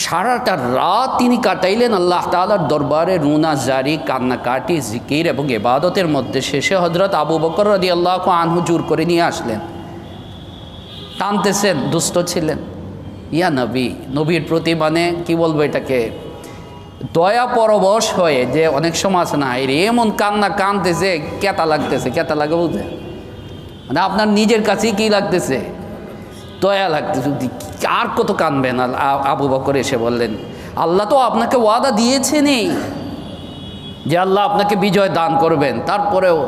সারাটা রাত তিনি কাটাইলেন আল্লাহ তাআলার দরবারে রুনাজারি, কান্নাকাটি, জিকির এবং ইবাদতের মধ্যে। শেষে হযরত আবু বকর রাদিয়াল্লাহু আনহু জোর করে নিয়ে আসলেন, টানতেছেন, দুষ্ট ছিলেন। ইয়া নবী, নবীর প্রতি মানে কি বলবো এটাকে, দয়া পরবশ হয়ে, যে অনেক সময় আছে না, এমন কান্না কানতেছে, কেতা লাগতেছে, কেতা লাগে বুঝে, মানে আপনার নিজের কাছেই কি লাগতেছে, দয়া লাগতেছে। আর কত কানবেন? আবু বকর এসে বললেন, আল্লাহ তো আপনাকে ওয়াদা দিয়েছেনই যে আল্লাহ আপনাকে বিজয় দান করবেন, তারপরেও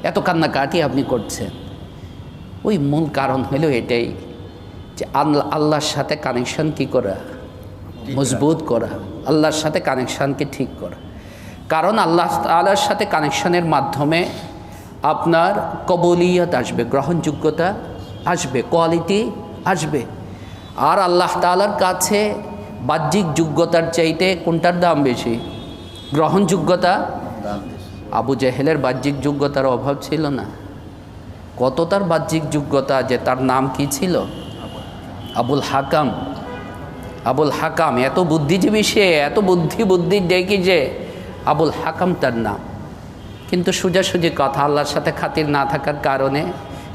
এত কান্নাকাটি আপনি করছেন। ওই মূল কারণ হলো এটাই যে আল্লাহর সাথে কানেকশন কি করা, মজবুত করা, আল্লাহর সাথে কানেকশানকে ঠিক করা। কারণ আল্লাহ তাআলার সাথে কানেকশনের মাধ্যমে আপনার কবুলিয়ত আসবে, গ্রহণযোগ্যতা আসবে, কোয়ালিটি আসবে। আর আল্লাহ তাআলার কাছে বাহ্যিক যোগ্যতার চাইতে কোনটার দাম বেশি? গ্রহণযোগ্যতা। আবু জেহেলের বাহ্যিক যোগ্যতার অভাব ছিল না, কত তার বাহ্যিক যোগ্যতা, যে তার নাম কি ছিল? আবুল হাকাম। আবুল হাকাম, এত বুদ্ধিজীবী সে, এত বুদ্ধি দেখি যে আবুল হাকাম তার নাম। কিন্তু সোজাসুজি কথা, আল্লাহর সাথে খাতির না থাকার কারণে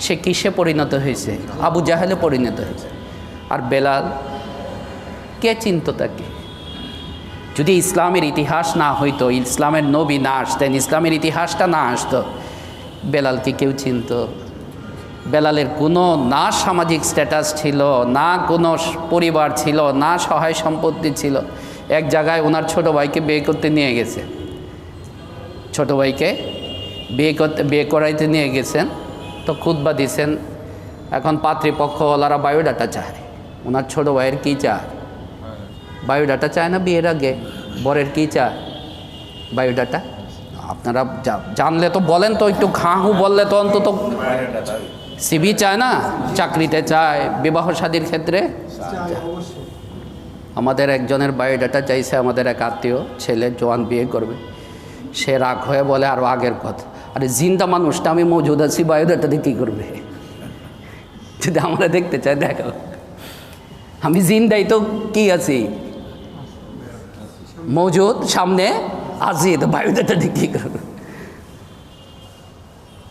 সে কিসে পরিণত হয়েছে? আবু জাহেলে পরিণত হয়েছে। আর বেলাল, কে চিনত তাকে? যদি ইসলামের ইতিহাস না হইতো, ইসলামের নবী না আসতেন, ইসলামের ইতিহাসটা না আসতো, বেলালকে কেউ চিনত? বেলালের কোনো না সামাজিক স্ট্যাটাস ছিল, না কোনো পরিবার ছিল, না সহায় সম্পত্তি ছিল। এক জায়গায় ওনার ছোট ভাইকে বিয়ে করতে নিয়ে গেছে, ছোট ভাইকে বিয়ে করাইতে নিয়ে গেছেন। তো খুতবা দিছেন। এখন পাত্রীপক্ষওয়ালারা বায়োডাটা চায়। ওনার ছোট ভাইয়ের কী চায়? বায়োডাটা চায় না? বিয়ের আগে বরের কী চায়? বায়োডাটা। আপনারা জানলে তো বলেন তো, একটু ঘাহু বললে তো অন্তত। সিভি চায় না? চাকরিতে চায়, বিবাহ শাদীর ক্ষেত্রে। আমাদের একজনের বায়োডাটা চাইছে, আমাদের এক আত্মীয় ছেলে, জোয়ান, বিয়ে করবে। সে রাগ হয়ে বলে আরও আগের কথা, আরে জিন্দা মানুষটা আমি মজুদ আছি, বায়োডাটাতে কী করবে? যদি আমরা দেখতে চাই, দেখো আমি জিন্দাই তো কি আছি, মজুদ সামনে আছি, তো বায়োডাটাতে কী করবে?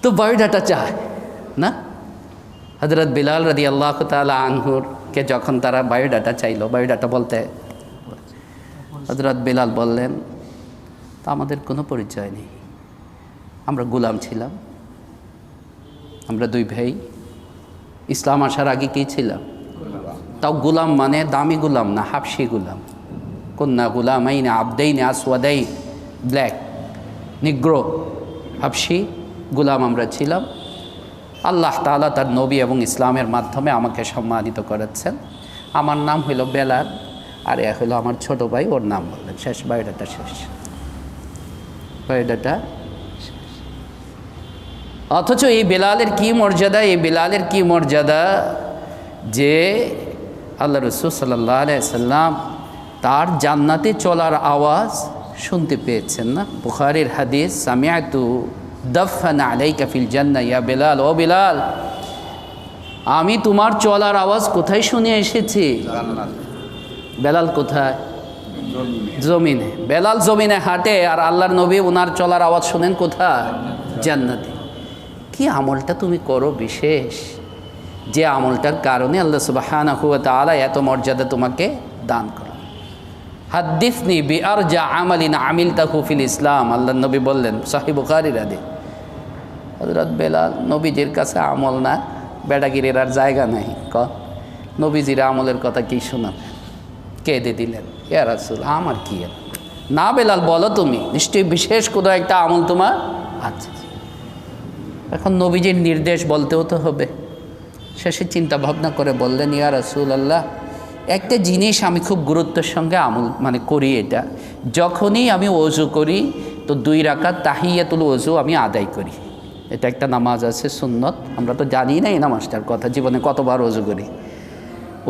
তো বায়োডাটা চায় না? হযরত বিলাল রাদিয়াল্লাহু তাআলা আনহুকে যখন তারা বায়োডাটা চাইলো, বায়োডাটা বলতে, হযরত বিলাল বললেন, তা আমাদের কোনো পরিচয় নেই, আমরা গোলাম ছিলাম, আমরা দুই ভাই। ইসলাম আসার আগে কী ছিলাম? তাও গোলাম, মানে দামি গোলাম না, হাবশি গোলাম। কুন্না গুলামাইন আবদাইন আসওয়াদাইন, ব্ল্যাক, নিগ্রো, হাবশি গোলাম আমরা ছিলাম। আল্লাহ তাআলা তার নবী এবং ইসলামের মাধ্যমে আমাকে সম্মানিত করেছেন। আমার নাম হইল বেলাল, আর এ হইল আমার ছোট ভাই, ওর নাম বললেন। শেষ, বায়োডাটা শেষ, বায়োডাটা। অথচ এই বেলালের কী মর্যাদা, এই বেলালের কী মর্যাদা যে আল্লাহ রাসূল সাল্লাল্লাহু আলাইহি সাল্লাম তার জান্নাতে চলার আওয়াজ শুনতে পেয়েছেন না? বুখারীর হাদিস, সামিআতু দাফান আলাইকা ফিল জান্নাহ ইয়া বেলাল, ও বেলাল, আমি তোমার চলার আওয়াজ কোথায় শুনে এসেছি? বেলাল কোথায়? জমিনে। বেলাল জমিনে হাঁটে, আর আল্লাহর নবী ওনার চলার আওয়াজ শুনেন কোথায়? জান্নাতে। কি আমলটা তুমি করো বিশেষ, যে আমলটার কারণে আল্লাহ সুবহানাহু ওয়া তাআলা এত মর্যাদা তোমাকে দান করে। হাদ্দিসনি বিআরজা আমালিন আমিলতাহু ফিল ইসলাম, আল্লাহর নবী বললেন, সহিহ বুখারীর হাদিস। হযরত বেলাল, নবীজির কাছে আমল না, বেড়াগিরির আর জায়গা নাই। নবীজির আমলের কথা কি শোনাবেন? কেঁদে দিলেন, ইয়া রাসূল, আমার কি না? বেলাল, বলো তুমি, নিশ্চয়ই বিশেষ কোনো একটা আমল তোমার আছে। এখন নবীজির নির্দেশ বলতেও তো হবে। শেষে চিন্তা ভাবনা করে বললেন, ইয়া রাসূলুল্লাহ, একটা জিনিস আমি খুব গুরুত্বের সঙ্গে আমল করি। এটা যখনই আমি ওযু করি তো 2 রাকাত তাহিয়াতুল ওযু আমি আদায় করি। এটা একটা নামাজ আছে, সুন্নত। আমরা তো জানি না এই নামাজটার কথা, জীবনে কতবার ওযু করি।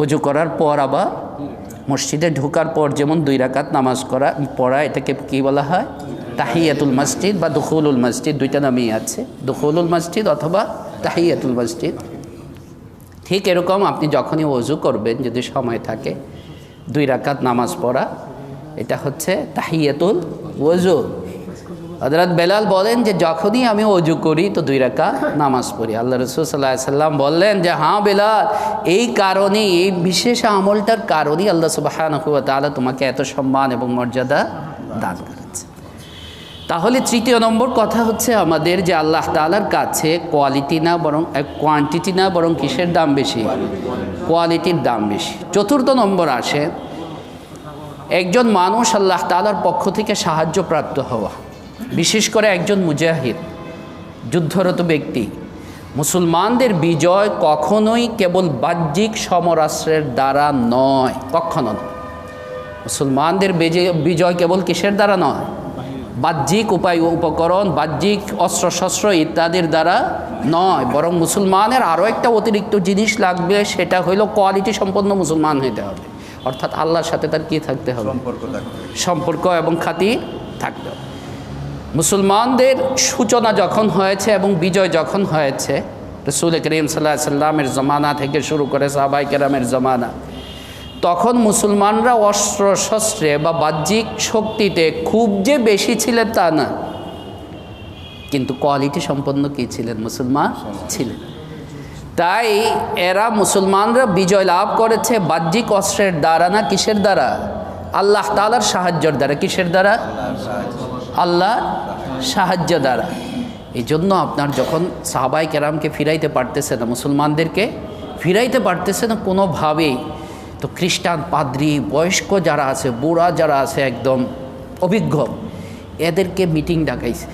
ওযু করার পর আবার মসজিদে ঢোকার পর যেমন 2 রাকাত নামাজ পড়া, এটাকে কী বলা হয়? তাহিয়াতুল মসজিদ বা দুখুলুল মসজিদ, দুইটা নামই আছে, দুখুলুল মসজিদ অথবা তাহিয়াতুল মসজিদ। ঠিক এরকম আপনি যখনই ওযু করবেন, যদি সময় থাকে, 2 রাকাত নামাজ পড়া, এটা হচ্ছে তাহিয়াতুল ওযু। হযরত বেলাল বলেন যে যখনই আমি ওযু করি তো 2 রাকাত নামাজ পড়ি। আল্লাহ রাসূল সাল্লাল্লাহু আলাইহি সাল্লাম বললেন যে হ্যাঁ বেলাল, এই কারণে, এই বিশেষ আমলটার কারণেই আল্লাহ সুবহানাহু ওয়া তাআলা তোমাকে এত সম্মান এবং মর্যাদা দান করেছে। তাহলে 3য় নম্বর কথা হচ্ছে আমাদের, যে আল্লাহ তাআলার কাছে কোয়ালিটি না বরং কোয়ান্টিটি না বরং কিসের দাম বেশি? কোয়ালিটির দাম বেশি। 4র্থ নম্বর আসে একজন মানুষ আল্লাহ তাআলার পক্ষ থেকে সাহায্যপ্রাপ্ত হওয়া, বিশেষ করে একজন মুজাহিদ, যুদ্ধরত ব্যক্তি। মুসলমানদের বিজয় কখনোই কেবল বাহ্যিক সমরাস্ত্রের দ্বারা নয়, কখনো নয়। মুসলমানদের বিজয় কেবল কিসের দ্বারা নয়? বাহ্যিক উপকরণ, বাহ্যিক অস্ত্রশস্ত্র ইত্যাদির দ্বারা নয়, বরং মুসলমানের আরও একটা অতিরিক্ত জিনিস লাগবে, সেটা হইল কোয়ালিটি সম্পন্ন মুসলমান হইতে হবে। অর্থাৎ আল্লাহর সাথে তার কী থাকতে হবে? সম্পর্ক এবং খাতির থাকতে হবে। মুসলমানদের সূচনা যখন হয়েছে এবং বিজয় যখন হয়েছে, রাসূল করিম সাল্লাল্লাহু আলাইহি সাল্লামের জমানা থেকে শুরু করে সাহাবায়ে কেরামের জমানা, তখন মুসলমানরা অস্ত্র শস্ত্রে বা বাহ্যিক শক্তিতে খুব যে বেশি ছিলেন তা না, কিন্তু কোয়ালিটি সম্পন্ন কী ছিলেন? মুসলমান ছিলেন। তাই এরা মুসলমানরা বিজয় লাভ করেছে বাহ্যিক অস্ত্রের দ্বারা না কিসের দ্বারা? আল্লাহ তাআলার সাহায্যের দ্বারা। কিসের দ্বারা? আল্লাহ সাহায্য দ্বারা। এই জন্য আপনার যখন সাহাবায়ে কেরামকে ফিরাইতে পারতেছে না, মুসলমানদেরকে ফিরাইতে পারতেছে না কোনোভাবেই, তো খ্রিস্টান পাদ্রী, বয়স্ক যারা আছে, বুড়া যারা আছে, একদম অভিজ্ঞ, এদেরকে মিটিং ডাকাইছে।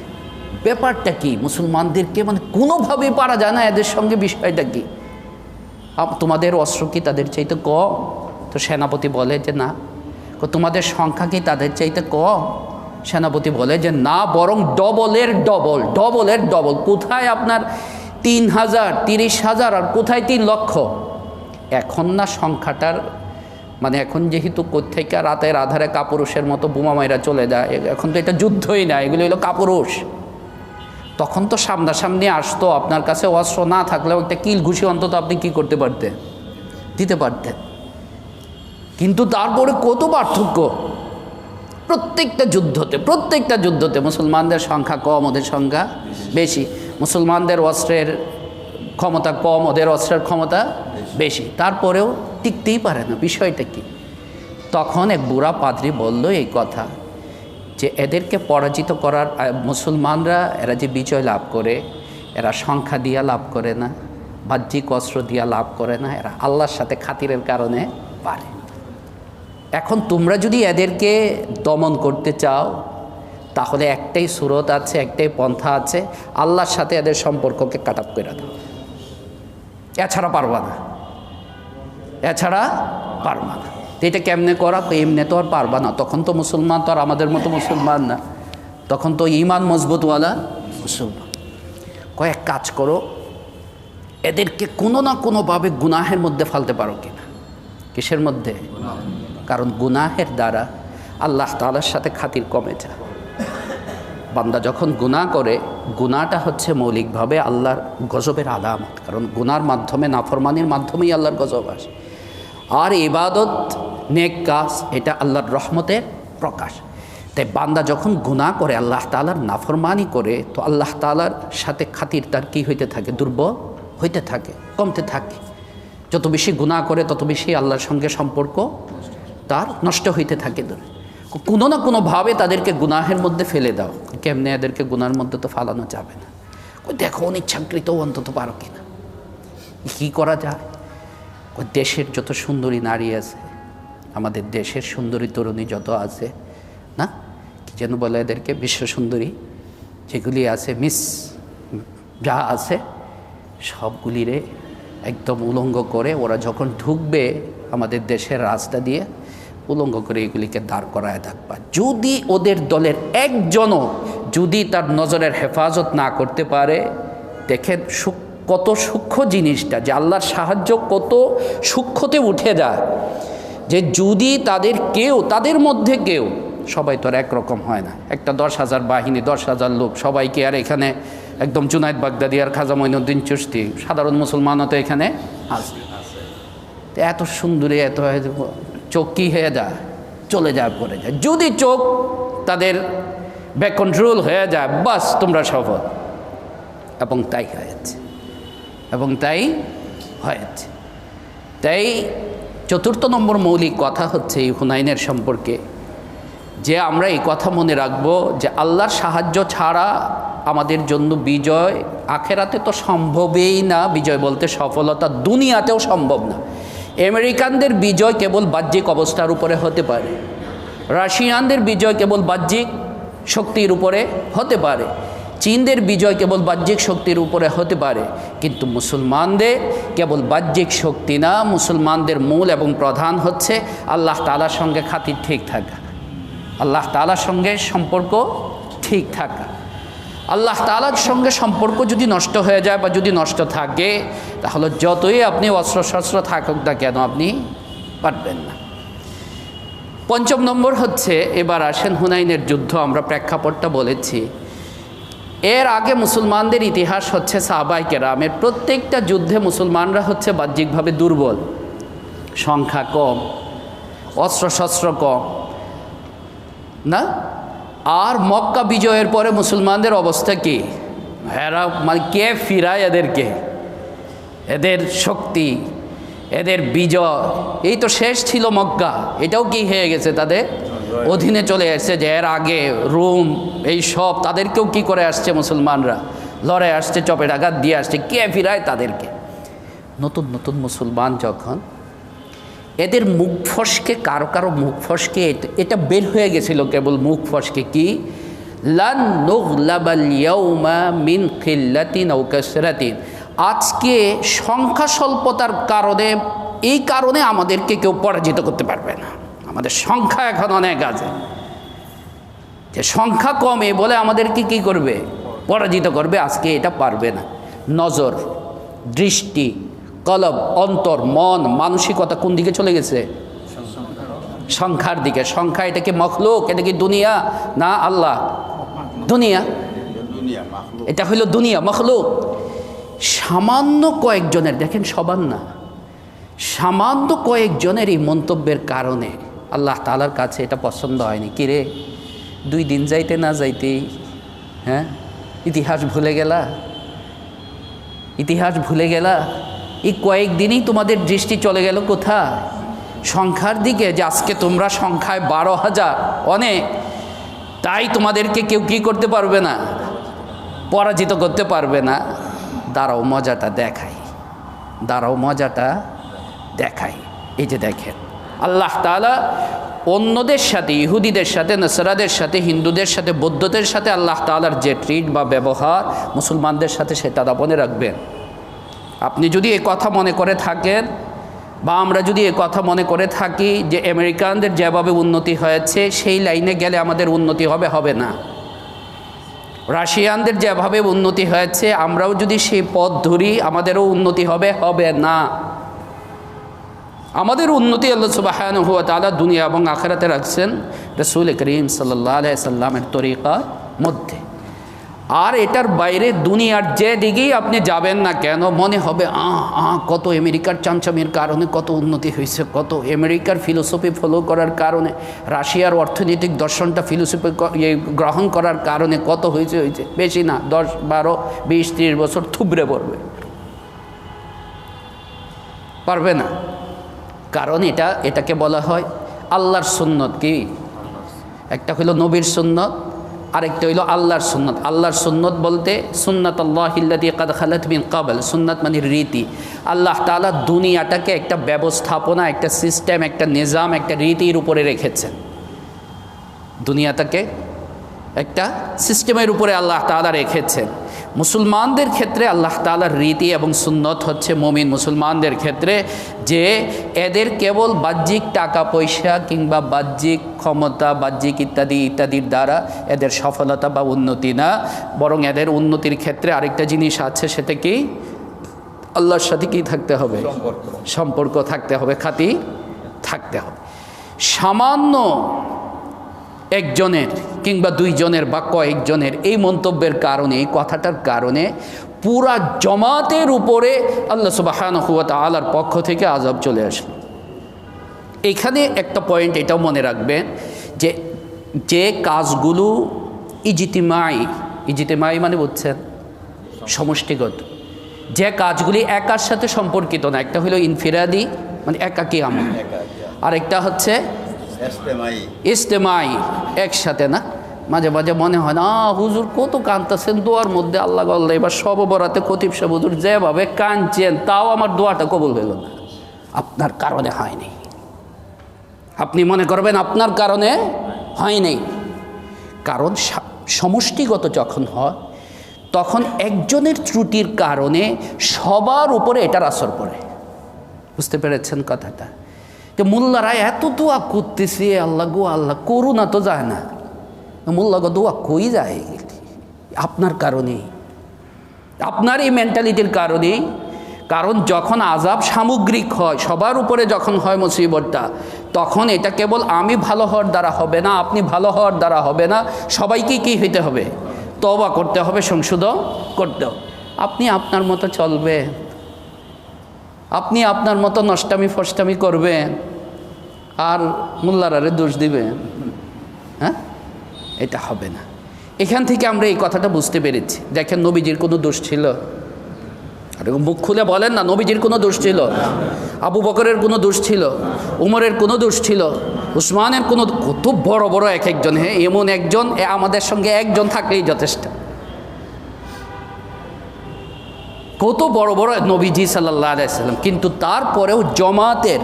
ব্যাপারটা কি? মুসলমানদেরকে মানে কোনোভাবেই পারা যায় না, এদের সঙ্গে বিষয়টা কি? তোমাদের অস্ত্র কি তাদের চাইতে কম? তো সেনাপতি বলে যে না। তোমাদের সংখ্যা কি তাদের চাইতে কম? সেনাপতি বলে যে না, বরং ডবলের ডবল, ডবলের ডবল। কোথায় আপনার ৩,০০০, ৩০,০০০, আর কোথায় ৩ লক্ষ? এখন না সংখ্যাটার মানে এখন যেহেতু কোত্থেকে রাতের আধারে কাপুরুষের মতো বোমা মাইরা চলে যায়, এখন তো এটা যুদ্ধই না, এগুলো হলো কাপুরুষ। তখন তো সামনাসামনি আসতো, আপনার কাছে অস্ত্র না থাকলেও একটা কিল ঘুষি অন্তত আপনি কি করতে পারতেন? দিতে পারতেন। কিন্তু তারপরে কত পার্থক্য! প্রত্যেকটা যুদ্ধতে মুসলমানদের সংখ্যা কম, ওদের সংখ্যা বেশি। মুসলমানদের অস্ত্রের ক্ষমতা কম, ওদের অস্ত্রের ক্ষমতা বেশি। তারপরেও টিকতেই পারে না। বিষয়টা কি? তখন এক বুড়া পাদ্রী বলল এই কথা যে এদেরকে পরাজিত করার, মুসলমানরা এরা যে বিজয় লাভ করে, এরা সংখ্যা দিয়া লাভ করে না, বাহ্যিক অস্ত্র দিয়া লাভ করে না, এরা আল্লাহর সাথে খাতিরের কারণে পারে। এখন তোমরা যদি এদেরকে দমন করতে চাও, তাহলে একটাই সুরত আছে, একটাই পন্থা আছে, আল্লাহর সাথে এদের সম্পর্ককে কাট আপ করে দাও। এছাড়া পারবা না, এছাড়া পারবা না। এটা কেমনে করা? এমনি তো আর পারবা না। তখন তো মুসলমান তো আর আমাদের মতো মুসলমান না, তখন তো ঈমান মজবুতওয়ালা মুসলমান। কয়েক কাজ করো, এদেরকে কোনো না কোনোভাবে গুনাহের মধ্যে ফেলতে পারো কিনা। কিসের মধ্যে? কারণ গুনাহের দ্বারা আল্লাহ তাআলার সাথে খাতির কমে যায়। বান্দা যখন গুনাহ করে, গুনাহটা হচ্ছে মৌলিকভাবে আল্লাহর গজবের আলামত। কারণ গুনার মাধ্যমে, নাফরমানির মাধ্যমেই আল্লাহর গজব আসে। আর ইবাদত, নেক কাজ, এটা আল্লাহর রহমতের প্রকাশ। তাই বান্দা যখন গুনাহ করে, আল্লাহ তাআলার নাফরমানি করে, তো আল্লাহ তাআলার সাথে খাতির তার কী হইতে থাকে? দুর্বল হইতে থাকে, কমতে থাকে। যত বেশি গুনাহ করে তত বেশি আল্লাহর সঙ্গে সম্পর্ক তার নষ্ট হইতে থাকে। কোনো না কোনোভাবে তাদেরকে গুনাহের মধ্যে ফেলে দাও। কেমনে? এদেরকে গুনাহের মধ্যে তো ফালানো যাবে না। দেখো অনিচ্ছাকৃত অন্তত পারো কিনা। কী করা যায়? দেশের যত সুন্দরী নারী আছে, আমাদের দেশের সুন্দরী তরুণী যত আছে না, কি যেন বলে এদেরকে, বিশ্ব সুন্দরী যেগুলি আছে, মিস যা আছে, সবগুলিরে একদম উলঙ্গ করে ওরা যখন ঢুকবে আমাদের দেশের রাস্তা দিয়ে, উলঙ্গ করে এগুলিকে দাঁড় করায় থাকবা। যদি ওদের দলের একজনও যদি তার নজরের হেফাজত না করতে পারে, দেখেন কত সূক্ষ্ম জিনিসটা, যে আল্লাহর সাহায্য কত সূক্ষ্মতে উঠে যায়। যে যদি তাদের মধ্যে কেউ, সবাই তো আর একরকম হয় না। একটা 10,000 বাহিনী, 10,000 লোক, সবাইকে আর এখানে একদম জুনায়েদ বাগদাদি আর খাজা মঈনুদ্দিন চিশতি, সাধারণ মুসলমানও তো এখানে আছে। এত সুন্দরী, এত চোখ কী হয়ে যায়? চলে যায়, পড়ে যায়। যদি চোখ তাদের ব্যাক কন্ট্রোল হয়ে যায়, বাস তোমরা সফল। এবং তাই হয়েছে, তাই 4র্থ নম্বর মৌলিক কথা হচ্ছে এই হুনাইনের সম্পর্কে, যে আমরা এই কথা মনে রাখব যে আল্লাহর সাহায্য ছাড়া আমাদের জন্য বিজয় আখেরাতে তো সম্ভবই না। বিজয় বলতে সফলতা দুনিয়াতেও সম্ভব না। আমেরিকানদের বিজয় কেবল বাহ্যিক অবস্থার উপরে হতে পারে, রাশিয়ানদের বিজয় কেবল বাহ্যিক শক্তির উপরে হতে পারে, চীনদের বিজয় কেবল বাহ্যিক শক্তির উপরে হতে পারে। কিন্তু মুসলমানদের কেবল বাহ্যিক শক্তি না, মুসলমানদের মূল এবং প্রধান হচ্ছে আল্লাহ তাআলার সঙ্গে খাতির ঠিক থাকা, আল্লাহ তাআলার সঙ্গে সম্পর্ক ঠিক থাকা। আল্লাহ তাআলার সঙ্গে সম্পর্ক যদি নষ্ট হয়ে যায় বা যদি নষ্ট থাকে, তাহলে যতই আপনি অস্ত্রশস্ত্র থাকুক না কেন, আপনি পারবেন না। 5ম নম্বর হচ্ছে, এবার আসেন হুনাইনের যুদ্ধ। আমরা প্রেক্ষাপটটা বলেছি। এর আগে মুসলমানদের ইতিহাস হচ্ছে সাহাবায়ে কেরামের প্রত্যেকটা যুদ্ধে মুসলমানরা হচ্ছে বাহ্যিকভাবে দুর্বল, সংখ্যা কম, অস্ত্রশস্ত্র কম না। আর মক্কা বিজয়ের পরে মুসলমানদের অবস্থা কি? এরা মানে কে ফিরায় এদেরকে? এদের শক্তি, এদের বিজয়, এই তো শেষ ছিল মক্কা, এটাও কি হয়ে গেছে তাদের অধীনে চলে আসছে। যে এর আগে রোম এই সব তাদেরকেও কি করে আসছে, মুসলমানরা লড়ে আসছে, চপের আঘাত দিয়ে আসছে, কে ফিরায় তাদেরকে। নতুন নতুন মুসলমান যখন, এদের মুখ ফসকে, কারো কারো মুখ ফসকে এটা বের হয়ে গেছিল কেবল মুখ ফসকে, কি লান নুগলাবাল ইয়াউমা মিন কিল্লাতিন আও কাসরাতিন, আজকে সংখ্যা স্বল্পতার কারণে, এই কারণে আমাদেরকে কেউ পরাজিত করতে পারবে না। আমাদের সংখ্যা এখন অনেক আছে, যে সংখ্যা কমে বলে আমাদেরকে কি করবে, পরাজিত করবে, আজকে এটা পারবে না। নজর, দৃষ্টি, কলব, অন্তর, মন, মানসিকতা কোন দিকে চলে গেছে? সংখ্যার দিকে। সংখ্যা এটা কি মখলুক, এটা কি দুনিয়া? না, আল্লাহ। দুনিয়া, এটা হইল দুনিয়া, মখলুক। সামান্য কয়েকজনের, দেখেন সবার না, সামান্য কয়েকজনের এই মন্তব্যের কারণে আল্লাহ তাআলার কাছে এটা পছন্দ হয়নি। কিরে, 2 দিন যাইতে না যাইতেই হ্যাঁ ইতিহাস ভুলে গেলা, ইতিহাস ভুলে গেলা। এই কয়েকদিনই তোমাদের দৃষ্টি চলে গেল কোথায়? সংখ্যার দিকে, যে আজকে তোমরা সংখ্যায় 12,000 অনেক, তাই তোমাদেরকে কেউ কি করতে পারবে না, পরাজিত করতে পারবে না। দাঁড়াও মজাটা দেখাই, দাঁড়াও মজাটা দেখাই। এই যে দেখেন, আল্লাহ তাআলা অন্যদের সাথে, ইহুদিদের সাথে, নসরাদের সাথে, হিন্দুদের সাথে, বৌদ্ধদের সাথে আল্লাহ তাআলার যে ট্রিট বা ব্যবহার, মুসলমানদের সাথে সেটা মনে রাখবেন। আপনি যদি এ কথা মনে করে থাকেন, বা আমরা যদি এ কথা মনে করে থাকি যে আমেরিকানদের যেভাবে উন্নতি হয়েছে সেই লাইনে গেলে আমাদের উন্নতি হবে, হবে না। রাশিয়ানদের যেভাবে উন্নতি হয়েছে আমরাও যদি সেই পথ ধরি আমাদেরও উন্নতি হবে, হবে না। আমাদের উন্নতি আল্লাহ সুবহানাহু ওয়া তাআলা দুনিয়া এবং আখিরাতে রাখছেন রাসূল করিম সাল্লাল্লাহু আলাইহি সাল্লামের তরিকার মধ্যে। আর এটার বাইরে দুনিয়ার যে দিকেই আপনি যাবেন না কেন, মনে হবে কত আমেরিকার চামচামির কারণে কত উন্নতি হয়েছে, কত আমেরিকার ফিলোসফি ফলো করার কারণে, রাশিয়ার অর্থনৈতিক দর্শনটা ফিলোসফি গ্রহণ করার কারণে কত হয়েছে। বেশি না, 10, 12, 20, 30 বছর থুবড়ে পড়বে, পারবে না। কারণ এটাকে বলা হয় আল্লাহর সুন্নত। কি একটা হইল নবীর সুন্নত, আরেকটা হইল আল্লাহর সুন্নত। আল্লাহর সুন্নত বলতে সুন্নাতুল্লাহিল্লাতী ক্বাদ খালাত মিন ক্বাবল, সুন্নাত মানে রীতি। আল্লাহ তাআলা দুনিয়াটাকে একটা ব্যবস্থাপনা, একটা সিস্টেম, একটা নিজাম, একটা রীতির উপরে রেখেছেন। দুনিয়াটাকে একটা সিস্টেমের উপরে আল্লাহ তাআলা রেখেছেন। মুসলমানদের ক্ষেত্রে আল্লাহ তাআলার রীতি এবং সুন্নত হচ্ছে মুমিন মুসলমানদের ক্ষেত্রে যে এদের কেবল বাহ্যিক টাকা পয়সা কিংবা বাহ্যিক ক্ষমতা, বাহ্যিক ইত্যাদি ইত্যাদির দ্বারা এদের সফলতা বা উন্নতি না, বরং এদের উন্নতির ক্ষেত্রে আরেকটা জিনিস আছে, সেটা কি আল্লাহর সাথে কি থাকতে হবে, সম্পর্ক থাকতে হবে, খাঁটি থাকতে হবে। সামান্য একজনের কিংবা 2 জনের বা কয়েকজনের এই মন্তব্যের কারণে, এই কথাটার কারণে পুরা জমাতের উপরে আল্লাহ সুবহানাহু ওয়া তাআলার পক্ষ থেকে আযাব চলে আসলো। এখানে একটা পয়েন্ট এটাও মনে রাখবেন যে যে কাজগুলো ইজতিমাই মানে বুঝছেন, সমষ্টিগত, যে কাজগুলি একার সাথে সম্পর্কিত না, একটা হলো ইনফিরাদি মানে একাকী আমল, আরেকটা হচ্ছে ইজতেমাই, একসাথে না। মাঝে মাঝে মনে হয় না হুজুর কত কাঁদতেছেন দোয়ার মধ্যে, আল্লাহ আল্লাহ, এবার সব বরাতে খতিব সাহেব হুজুর যেভাবে কাঁদছেন তাও আমার দোয়াটা কবুল হইল না। আপনার কারণে হয়নি, আপনি মনে করবেন আপনার কারণে হয়নি। কারণ সমষ্টিগত যখন হয় তখন একজনের ত্রুটির কারণে সবার উপরে এটার আসর পড়ে। বুঝতে পেরেছেন কথাটা? যে মোল্লারা এত দোয়া করতেছে, আল্লাহ গো আল্লাহ, করুণা তো যায় না, মোল্লা গো দোয়া কই যায়? আপনার কারণেই, আপনার এই মেন্টালিটির কারণেই। কারণ যখন আযাব সামগ্রিক হয়, সবার উপরে যখন হয় মুসিবতটা, তখন এটা কেবল আমি ভালো হওয়ার দ্বারা হবে না, আপনি ভালো হওয়ার দ্বারা হবে না, সবাইকে কি হইতে হবে, তওবা করতে হবে, সংশোধন করতে হবে। আপনি আপনার মতো চলবেন, আপনি আপনার মতো নষ্টামি ফষ্টামি করবেন আর মোল্লারারে দোষ দিবেন, হ্যাঁ, এটা হবে না। এখান থেকে আমরা এই কথাটা বুঝতে পেরেছি। দেখেন নবীজির কোনো দোষ ছিল? আর মুখ খুলে বলেন না নবীজির কোনো দোষ ছিল, আবু বকরের কোনো দোষ ছিল, উমরের কোনো দোষ ছিল, উসমানের কোনো, কত বড় বড় এক একজন, হ্যাঁ এমন একজন, আমাদের সঙ্গে একজন থাকলেই যথেষ্ট। কত বড় বড় নবীজি সাল্লাল্লাহু আলাইহি সাল্লাম, কিন্তু তারপরেও জমাতের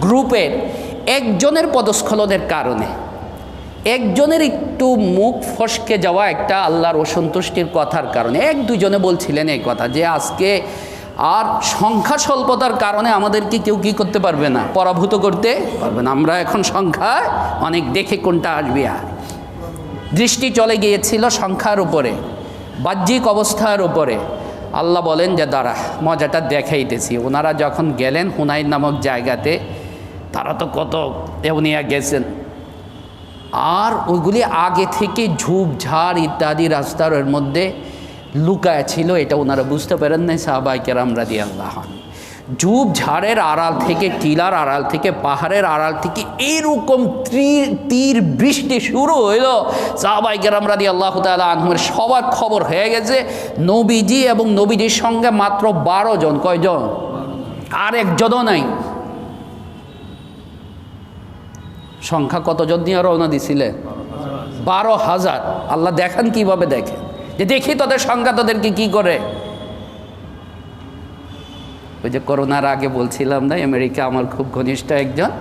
গ্রুপের একজনের পদস্খলনের কারণে, একজনের একটু মুখ ফসকে যাওয়া একটা আল্লাহর অসন্তুষ্টির কথার কারণে, এক দুজনে বলছিলেন এই কথা যে আজকে আর সংখ্যা স্বল্পতার কারণে আমাদেরকে কেউ কী করতে পারবে না, পরাভূত করতে পারবে না। আমরা এখন সংখ্যায় অনেক, দেখে কোনটা আসবে। আর দৃষ্টি চলে গিয়েছিল সংখ্যার উপরে, বাহ্যিক অবস্থার উপরে। আল্লাহ বলেন যে দাঁড়া, মজাটা দেখাইতেছি। ওনারা যখন গেলেন হুনাইন নামক জায়গাতে, তারা তো কত এউনিয়া গেছেন, আর ওইগুলি আগে থেকে ঝোপঝাড় ইত্যাদি রাস্তার এর মধ্যে লুকায় ছিল, এটা ওনারা বুঝতে পারেন নাই সাহাবায়ে কেরাম রাদিয়াল্লাহু আনহুম। ঝোপঝাড়ের আড়াল থেকে, টিলার আড়াল থেকে, পাহাড়ের আড়াল থেকে এরকম তীর বৃষ্টি শুরু হইল। সাহাবায়ে কেরাম রাদিয়াল্লাহু তাআলা আনহুমের সবার খবর হয়ে গেছে। নবীজি এবং নবীজির সঙ্গে মাত্র 12 জন, কয়জন? আর একজনও নাই। সংখ্যা কতজন নিয়ে রওনা দিছিলেন? 12,000। আল্লাহ দেখান কিভাবে দেখেন, যে দেখি তোদের সংখ্যা তোদেরকে কি করে। ওই যে করোনার আগে বলছিলাম না, আমেরিকা আমার খুব ঘনিষ্ঠ একজন,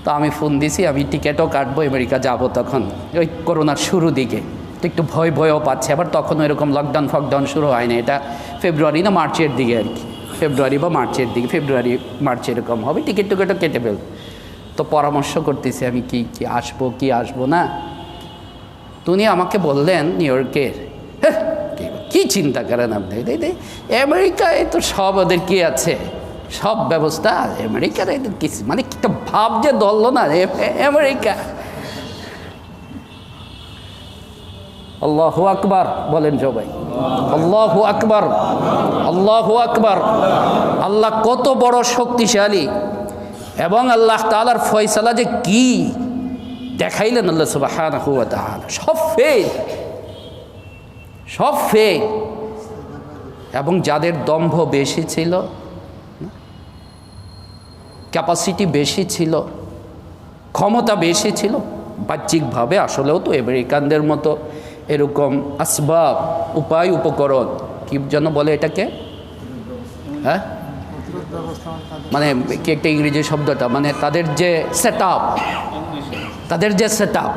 তো আমি ফোন দিছি, আমি টিকিটও কাটবো, আমেরিকা যাব। তখন ওই করোনার শুরু দিকে তো একটু ভয়ও পাচ্ছে। আবার তখন এরকম লকডাউন ফকডাউন শুরু হয়নি, এটা ফেব্রুয়ারি না মার্চের দিকে আর কি, ফেব্রুয়ারি বা মার্চের দিকে, ফেব্রুয়ারি মার্চ এরকম হবে। টিকিটও কেটে ফেল। তো পরামর্শ করতেছি আমি কি আসবো কি আসবো না। তিনি আমাকে বললেন নিউ ইয়র্কের, কি চিন্তা করেন আপনি, আমেরিকায় তো সব ওদের কি আছে, সব ব্যবস্থা আমেরিকার, এদের কিছু মানে একটা ভাব যে ধরল না আমেরিকা। আল্লাহু আকবার বলেন সবাই, আল্লাহু আকবার, আল্লাহু আকবার। আল্লাহ কত বড় শক্তিশালী, এবং আল্লাহ তাআলার ফয়সালা যে কি দেখাইলেন আল্লাহ সুবহানাহু ওয়া তাআলা। সব ফেল, সব ফেল। এবং যাদের দম্ভ বেশি ছিল, ক্যাপাসিটি বেশি ছিল, ক্ষমতা বেশি ছিল, বাহ্যিকভাবে আসলেও তো আমেরিকানদের মতো এরকম আসবাব, উপায়, উপকরণ, কি যেন বলে এটাকে, হ্যাঁ মানে কি একটা ইংরেজি শব্দটা, মানে তাদের যে সেট আপ, তাদের যে সেট আপ,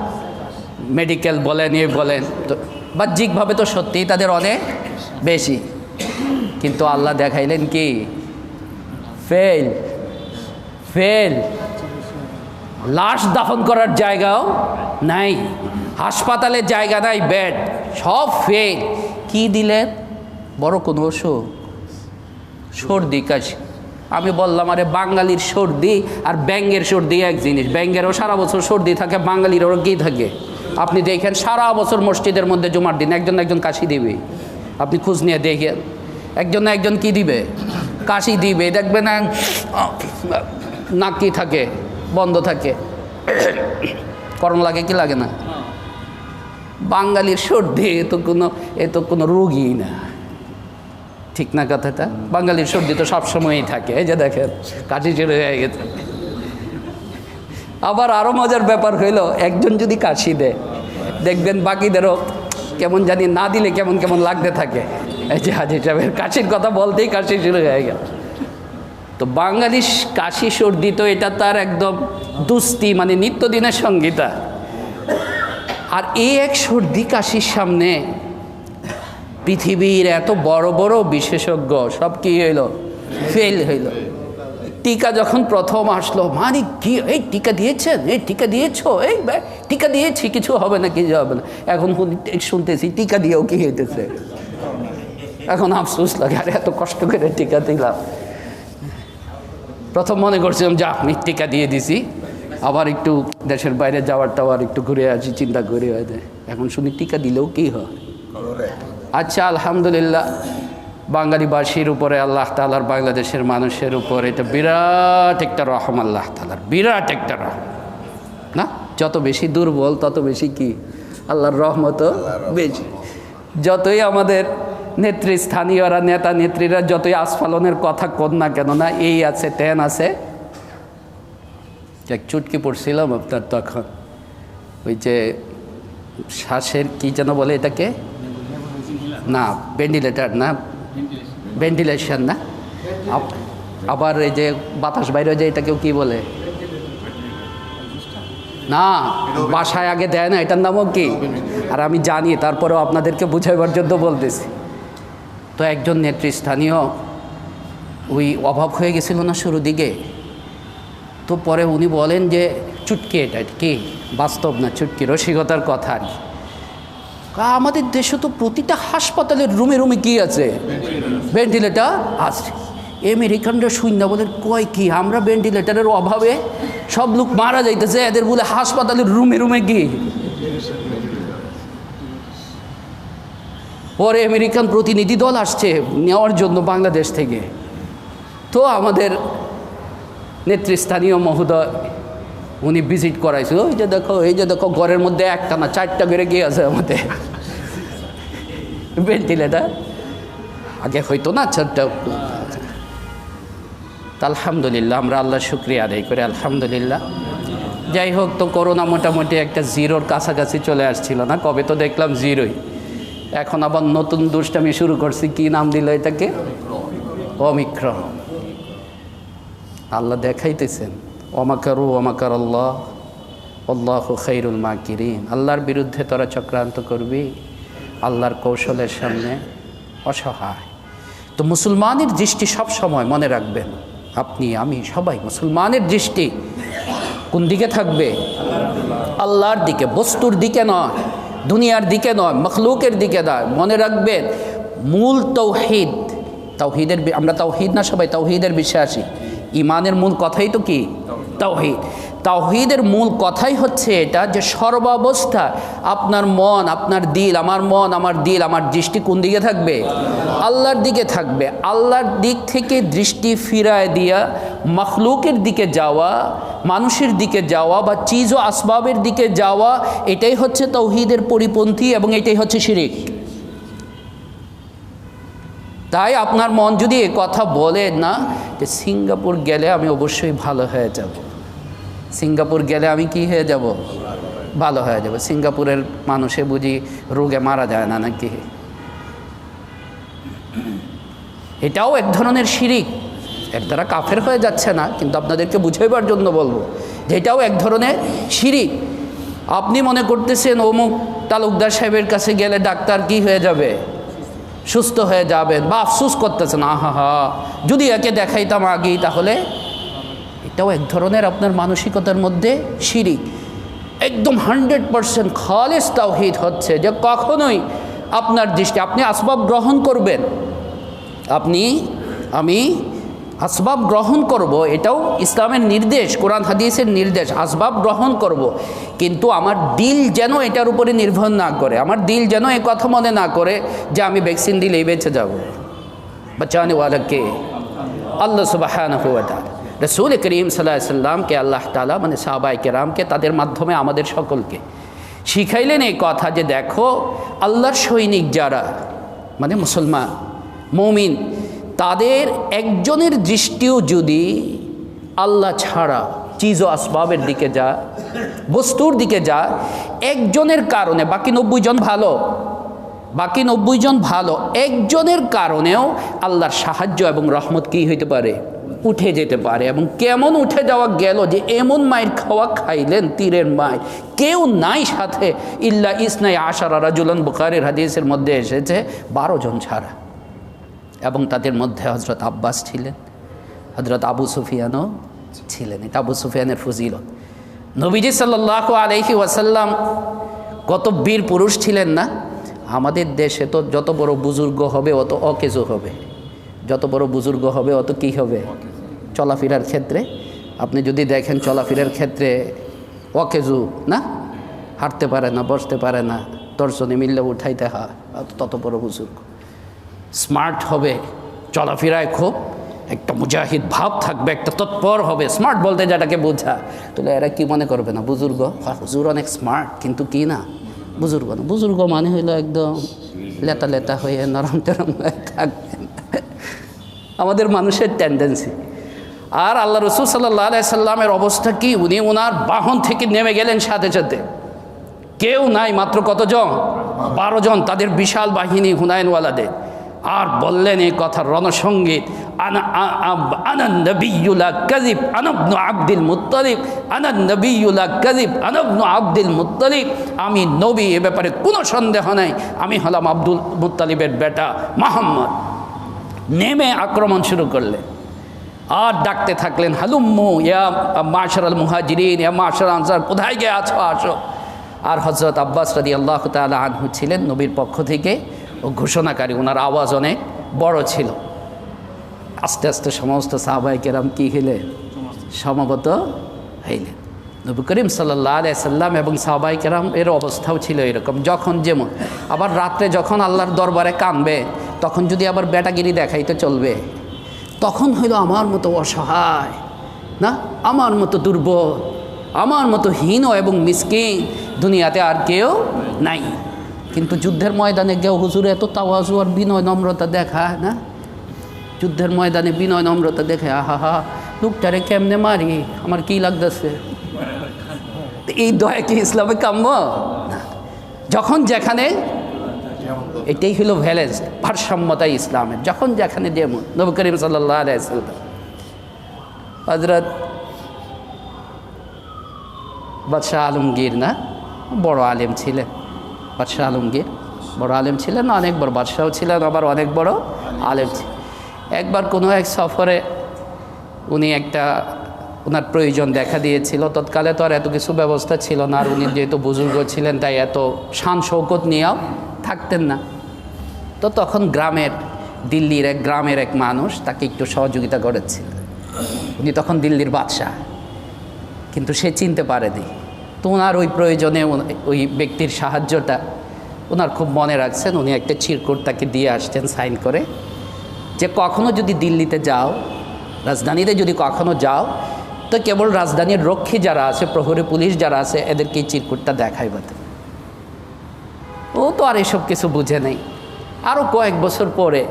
মেডিকেল বলেন, এ বলেন, তো বাহ্যিকভাবে তো সত্যিই তাদের অনেক বেশি। কিন্তু আল্লাহ দেখাইলেন কি, ফেল, ফেল। লাশ দাফন করার জায়গাও নাই, হাসপাতালের জায়গা নাই, বেড, সব ফেল। কি দিলেন? বড় কোনো ওষুধ, সর্দি কাশি। আমি বললাম আরে বাঙালির সর্দি আর ব্যাঙ্গের সর্দি এক জিনিস। ব্যাঙ্গেরও সারা বছর সর্দি থাকে, বাঙালিরও কি থাকে। আপনি দেখেন সারা বছর মসজিদের মধ্যে জুমার দিন একজন একজন কাশি দিবে, আপনি খোঁজ নিয়ে দেখেন, একজন না একজন কি দিবে, কাশি দিবে। দেখবেন নাক কি থাকে, বন্ধ থাকে, করণ লাগে কি লাগে না। বাঙালির সর্দি এ তো কোনো রোগই না, ঠিক না কথাটা? বাঙালির সর্দি তো সবসময়ই থাকে। এই যে দেখেন কাশি শুরু হয়ে গেছে। আবার আরও মজার ব্যাপার হইল, একজন যদি কাশি দেয় দেখবেন বাকিদেরও কেমন জানি, না দিলে কেমন কেমন লাগতে থাকে। এই যে হাজি সাহেবের কাশির কথা বলতেই কাশি শুরু হয়ে গেল। তো বাঙালির কাশি সর্দি তো এটা তার একদম দুস্তি, মানে নিত্যদিনের সঙ্গীতা। আর এই এক সর্দি কাশির সামনে পৃথিবীর এত বড় বড় বিশেষজ্ঞ সব কি হইল, ফেল হইল। টিকা যখন প্রথম আসলো, মানে কি, এই টিকা দিয়েছেন, এই টিকা দিয়েছো, এই টিকা দিয়েছি, কিছু হবে না, কিছু হবে না। এখন শুনতেছি টিকা দিয়েও কি হইতেছে। এখন আফসোস লাগে, আরে এত কষ্ট করে টিকা দিলাম। প্রথম মনে করছিলাম যা আমি টিকা দিয়ে দিছি, আবার একটু দেশের বাইরে যাওয়ার টাওয়ার একটু ঘুরে আসি চিন্তা করে হয়ে। এখন শুনি টিকা দিলেও কি হয়। আচ্ছা, আলহামদুলিল্লাহ, বাঙালিবাসীর উপরে আল্লাহ তাআলার, বাংলাদেশের মানুষের উপর এটা বিরাট একটা রহম, আল্লাহ তাআলার বিরাট একটা রহম না। যত বেশি দুর্বল তত বেশি কি আল্লাহর রহমতও বেশি। যতই আমাদের নেতৃস্থানীয়রা নেতা নেত্রীরা যতই আস্ফালনের কথা কর না কেন না, এই আছে তেন আছে। এক চুটকি পড়ছিলাম আপনার তখন, ওই যে শ্বাসের কি যেন বলে এটাকে, না ভেন্টিলেটার না, ভেন্টিলেশন না, আবার এই যে বাতাস বাইরে যে এটাকেও কি বলে না, বাসায় আগে দেয় না, এটার নামও কি? আর আমি জানি, তারপরেও আপনাদেরকে বুঝাইবার জন্য বলতেছি। তো একজন নেতৃস্থানীয় ওই অভাব হয়ে গেছিল না শুরু দিকে, তো পরে উনি বলেন যে চুটকি, এটা কি বাস্তব না চুটকি, রসিকতার কথা আর কি। আমাদের দেশে তো প্রতিটা হাসপাতালের রুমে রুমে কি আছে? ভেন্টিলেটার আছে। আমেরিকানরা শূন্য বলে কয় কি, আমরা ভেন্টিলেটারের অভাবে সব লোক মারা যাইতেছে, এদের বলে হাসপাতালের রুমে রুমে কি। পরে আমেরিকান প্রতিনিধি দল আসছে নেওয়ার জন্য বাংলাদেশ থেকে। তো আমাদের নেতৃস্থানীয় মহোদয় উনি ভিজিট করাইছে, ওই যে দেখো, এই যে দেখো, ঘরের মধ্যে একটা না 4টা করে গিয়ে আছে আমাদের ভেন্টিলেটার। আগে হয়তো না 4টা। আলহামদুলিল্লাহ, আমরা আল্লাহর শুকরিয়া আদায় করি, আলহামদুলিল্লাহ। যাই হোক, তো করোনা মোটামুটি একটা জিরোর কাছাকাছি চলে আসছিল না, কবে তো দেখলাম জিরোই। এখন আবার নতুন দুষ্টামি শুরু করছি, কি নাম দিল এটাকে? ওমিক্রন। আল্লাহ দেখাইতেছেন ওমাকারু ওমাকার আল্লাহ আল্লাহু খাইরুল মাকিরিন। আল্লাহর বিরুদ্ধে তোরা চক্রান্ত করবি, আল্লাহর কৌশলের সামনে অসহায়। তো মুসলমানের দৃষ্টি সব সময় মনে রাখবেন, আপনি আমি সবাই মুসলমানের দৃষ্টি কোন দিকে থাকবে? আল্লাহর দিকে, বস্তুর দিকে নয়, দুনিয়ার দিকে নয়, মখলুকের দিকে নয়। মনে রাখবেন মূল তাওহীদ, তাওহীদের, আমরা তাওহীদ না সবাই তাওহীদের বিশ্বাসী। ইমানের মূল কথাই তো কি? তাওহীদ। তাওহীদের মূল কথাই হচ্ছে এটা যে সর্বাবস্থা আপনার মন, আপনার দিল, আমার মন, আমার দিল, আমার দৃষ্টি কোন দিকে থাকবে? আল্লাহর দিকে থাকবে। আল্লাহর দিক থেকে দৃষ্টি ফিরায় দিয়া মখলুকের দিকে যাওয়া, মানুষের দিকে যাওয়া বা চিজ ও আসবাবের দিকে যাওয়া, এটাই হচ্ছে তাওহীদের পরিপন্থী এবং এটাই হচ্ছে শিরিক। তাই আপনার মন যদি এ কথা বলে না যে সিঙ্গাপুর গেলে আমি অবশ্যই ভালো হয়ে যাব, সিঙ্গাপুর গেলে আমি কি হয়ে যাব? ভালো হয়ে যাব। সিঙ্গাপুরের মানুষে বুঝি রোগে মারা যায় না নাকি? এটাও এক ধরনের শিরিক। এর দ্বারা কাফের হয়ে যাচ্ছে না, কিন্তু আপনাদেরকে বুঝাইবার জন্য বলবো যে এটাও এক ধরনের শিরিক। আপনি মনে করতেছেন অমুক তালুকদার সাহেবের কাছে গেলে ডাক্তার কি হয়ে যাবে? সুস্থ হয়ে যাবেন, বা আফসুস করতেছেন আহা যদি একে দেখাইতাম আগেই, তাহলে এটাও এক ধরনের আপনার মানসিকতার মধ্যে শিরিক। একদম 100% খালিস তাওহীদ হচ্ছে যে কখনোই আপনার দৃষ্টি, আপনি আসবাব গ্রহণ করবেন, আমি আসবাব গ্রহণ করব, এটাও ইসলামের নির্দেশ, কোরআন হাদিসের নির্দেশ, আসবাব গ্রহণ করব, কিন্তু আমার দিল যেন এটার উপরে নির্ভর না করে, আমার দিল যেন এ কথা মনে না করে যে আমি ভ্যাকসিন দিলেই বেঁচে যাব। বাঁচানেওয়ালা কে? আল্লাহ সুবহানাহু ওয়া তাআলা। রাসূল করিম সাল্লাল্লাহু আলাইহি সাল্লামকে আল্লাহ তাআলা মানে সাহাবায়ে কেরামকে, তাদের মাধ্যমে আমাদের সকলকে শিখাইলেন এই কথা যে দেখো, আল্লাহর সৈনিক যারা মানে মুসলমান মুমিন, তাদের একজনের দৃষ্টিও যদি আল্লাহ ছাড়া চিজ ও আসবাবের দিকে যায়, বস্তুর দিকে যায়, একজনের কারণে বাকি 90 জন ভালো, বাকি 90 জন ভালো, একজনের কারণেও আল্লাহর সাহায্য এবং রহমত কি হইতে পারে? উঠে যেতে পারে। এবং কেমন উঠে যাওয়া গেল যে এমন মায়ের খাওয়া খাইলেন, তীরের মায়, কেউ নাই সাথে, ইল্লা ইসনাই আশারা রাজুলান, বুখারীর হাদিসের মধ্যে এসেছে 12 জন ছাড়া। এবং তাদের মধ্যে হযরত আব্বাস ছিলেন, হযরত আবু সুফিয়ানও ছিলেন। এটা আবু সুফিয়ানের ফজিলত। নবীজি সাল্লাল্লাহু আলাইহি ওয়াসাল্লাম কত বীর পুরুষ ছিলেন না? আমাদের দেশে তো যত বড় বুজুর্গ হবে অত অকেজো হবে, যত বড় বুজুর্গ হবে অত কি হবে? চলাফেরার ক্ষেত্রে আপনি যদি দেখেন, চলাফেরার ক্ষেত্রে অকেজু না, হাঁটতে পারে না, বসতে পারে না, দর্শনে মিললে উঠাইতে হয়, তত বড় বুজুর্গ। স্মার্ট হবে, চলাফেরায় খুব একটা মুজাহিদ ভাব থাকবে, একটা তৎপর হবে। স্মার্ট বলতে যেটাকে বোঝা, তাহলে এরা কি মনে করবে না বুজুর্গ? হুজুর অনেক স্মার্ট, কিন্তু কি না বুজুর্গ না। বুজুর্গ মানে হইলো একদম লেতা লেতা হয়ে নরম টরম হয়ে থাকবেন। আমাদের মানুষের টেন্ডেন্সি। আর আল্লাহ রসুল সাল্লাল্লাহু আলাইহি সাল্লামের অবস্থা কি, উনি ওনার বাহন থেকে নেমে গেলেন সাথে সাথে, কেউ নাই, মাত্র কতজন? 12 জন, তাদের বিশাল বাহিনী হুনাইনওয়ালাদের। আর বললেন এই কথার রণসঙ্গীত, আনা নবিয়্যু লা কাযিব আনা ইবনু আব্দুল মুত্তালিব, আনা নবিয়্যু লা কাযিব আনা ইবনু আব্দুল মুত্তালিব, আমি নবী, এ ব্যাপারে কোনো সন্দেহ নাই, আমি হলাম আব্দুল মুত্তালিবের বেটা মুহাম্মদ। নেমে আক্রমণ শুরু করলেন আর ডাকতে থাকলেন, হালুম্মু ইয়া মাশারাল মুহাজিরিন, ইয়া মাশারাল আনসার, কোথায় গিয়ে আছো, আসো। আর হযরত আব্বাস রাদিয়াল্লাহু তাআলা আনহু ছিলেন নবীর পক্ষ থেকে ও ঘোষণাকারী, ওনার আওয়াজ অনেক বড় ছিল। আস্তে আস্তে সমস্ত সাহাবায়ে কেরাম কী হইলেন? সমবেত হইলেন। নবী করিম সাল্লাল্লাহু আলাইহি সাল্লাম এবং সাহাবায়ে কেরাম এর অবস্থাও ছিল এরকম, যখন যেমন। আবার রাত্রে যখন আল্লাহর দরবারে কাঁদবে, তখন যদি আবার বেটাগিরি দেখাইতে চলবে, তখন হইল আমার মতো অসহায় না, আমার মতো দুর্বল, আমার মতো হীন এবং মিসকিন দুনিয়াতে আর কেউ নাই। কিন্তু যুদ্ধের ময়দানে গিয়ে হুজুর এত তাওয়াজু আর বিনয় নম্রতা দেখায় না, যুদ্ধের ময়দানে বিনয় নম্রতা দেখে, আহা হা, লোকটারে কেমনে মারি, আমার কি লাগতেছে, এই দয়া কি ইসলামে কাম্য না। যখন যেখানে, এটাই হলো ভ্যালেন্স, ভারসাম্যতা ইসলামের, যখন যেখানে যেমন। নবী করিম সাল্লাল্লাহু আলাইহি ওয়াসাল্লাম হযরত বাদশাহ আলমগীর না, বড় আলেম ছিলেন, বাদশাহ আলমগীর বড় আলেম ছিলেন, অনেক বড় বাদশাও ছিলেন, আবার অনেক বড় আলেম ছিলেন। একবার কোনো এক সফরে উনি ওনার প্রয়োজন দেখা দিয়েছিল। তৎকালে তো আর এত কিছু ব্যবস্থা ছিল না, আর উনি যেহেতু বুজুর্গ ছিলেন তাই এত শান শৌকত নিয়েও থাকতেন না। তো তখন দিল্লির এক গ্রামের এক মানুষ তাকে একটু সহযোগিতা করেছিল। উনি তখন দিল্লির বাদশাহ, কিন্তু সে চিনতে পারেনি। তো ওনার ওই প্রয়োজনে ওই ব্যক্তির সাহায্যটা ওনার খুব মনে রাখছেন। উনি একটা চিরকুট তাকে দিয়ে আসছেন সাইন করে, যে কখনো যদি দিল্লিতে যাও, রাজধানীতে যদি কখনো যাও, তো কেবল রাজধানীর রক্ষী যারা আছে, প্রহরী পুলিশ যারা আছে, এদেরকে এই চিরকুটটা দেখাইবা। ও তো আর এসব কিছু বুঝে নেই। আরও কয়েক বছর পরে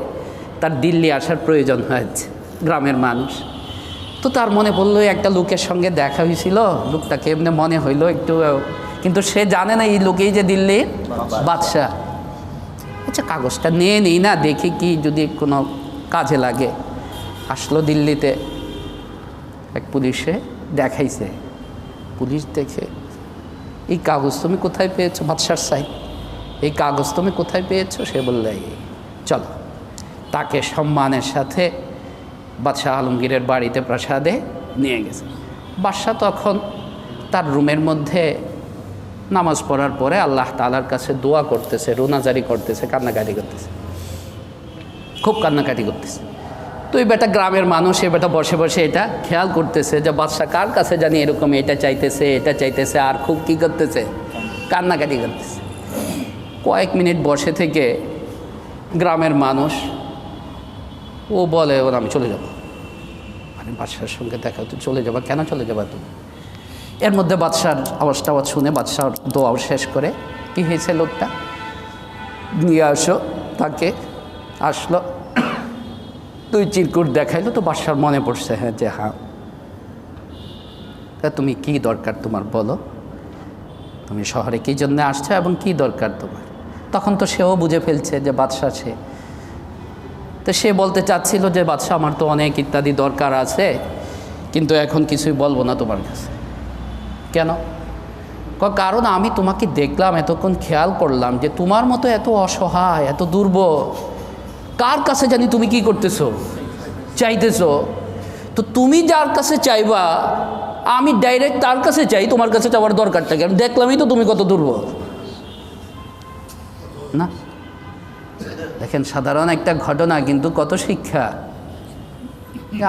তার দিল্লি আসার প্রয়োজন হয়েছে, গ্রামের মানুষ। তো তার মনে পড়লো একটা লোকের সঙ্গে দেখা হয়েছিল, লোকটাকে এমনি মনে হইলো একটু, কিন্তু সে জানে না এই লোকেই যে দিল্লির বাদশাহ। আচ্ছা, কাগজটা নিয়ে নিই না, দেখি কি যদি কোনো কাজে লাগে। আসলো দিল্লিতে, এক পুলিশে দেখাইছে। পুলিশ দেখে, এই কাগজ তুমি কোথায় পেয়েছো? বাদশার সাইন, এই কাগজ তুমি কোথায় পেয়েছো? সে বললে, চলো। তাকে সম্মানের সাথে বাদশাহ আলমগীরের বাড়িতে প্রাসাদে নিয়ে গেছে। বাদশাহ তখন তার রুমের মধ্যে নামাজ পড়ার পরে আল্লাহ তাআলার কাছে দোয়া করতেছে, রোনাজারি করতেছে, কান্নাকাটি করতেছে, খুব কান্নাকাটি করতেছে। তো এই বেটা গ্রামের মানুষ, এই বেটা বসে বসে এটা খেয়াল করতেছে যে বাদশাহ কার কাছে জানি এরকম এটা চাইতেছে, আর খুব কী করতেছে, কান্নাকাটি করতেছে। কয়েক মিনিট বসে থেকে গ্রামের মানুষ ও বলে, ওরা আমি চলে যাব। মানে বাদশার সঙ্গে দেখা, তুই চলে যাবা কেন? চলে যাবা তুমি? এর মধ্যে বাদশার আওয়াজ শুনে বাদশার দোয়াও শেষ করে, কি হয়েছে লোকটা নিয়ে আসো, তাকে আসলো, তুই চিরকুট দেখাইলো। তো বাদশার মনে পড়ছে, হ্যাঁ যে হ্যাঁ, তা তুমি কি দরকার তোমার বলো, তুমি শহরে কী জন্য আসছো এবং কি দরকার তোমার? তখন তো সেও বুঝে ফেলছে যে বাদশা সে। তো সে বলতে চাচ্ছিল যে বাদশা, আমার তো অনেক ইত্যাদি দরকার আছে, কিন্তু এখন কিছুই বলবো না তোমার কাছে। কেন? কারণ আমি তোমাকে দেখলাম, এতক্ষণ খেয়াল করলাম যে তোমার মতো এত অসহায়, এত দুর্বল, কার কাছে জানি তুমি কি করতেছো, চাইতেছো। তো তুমি যার কাছে চাইবা, আমি ডাইরেক্ট তার কাছে চাই, তোমার কাছে চাওয়ার দরকারটা কি? আমি দেখলামই তো তুমি কত দুর্বল না। দেখেন, সাধারণ একটা ঘটনা, কিন্তু কত শিক্ষা।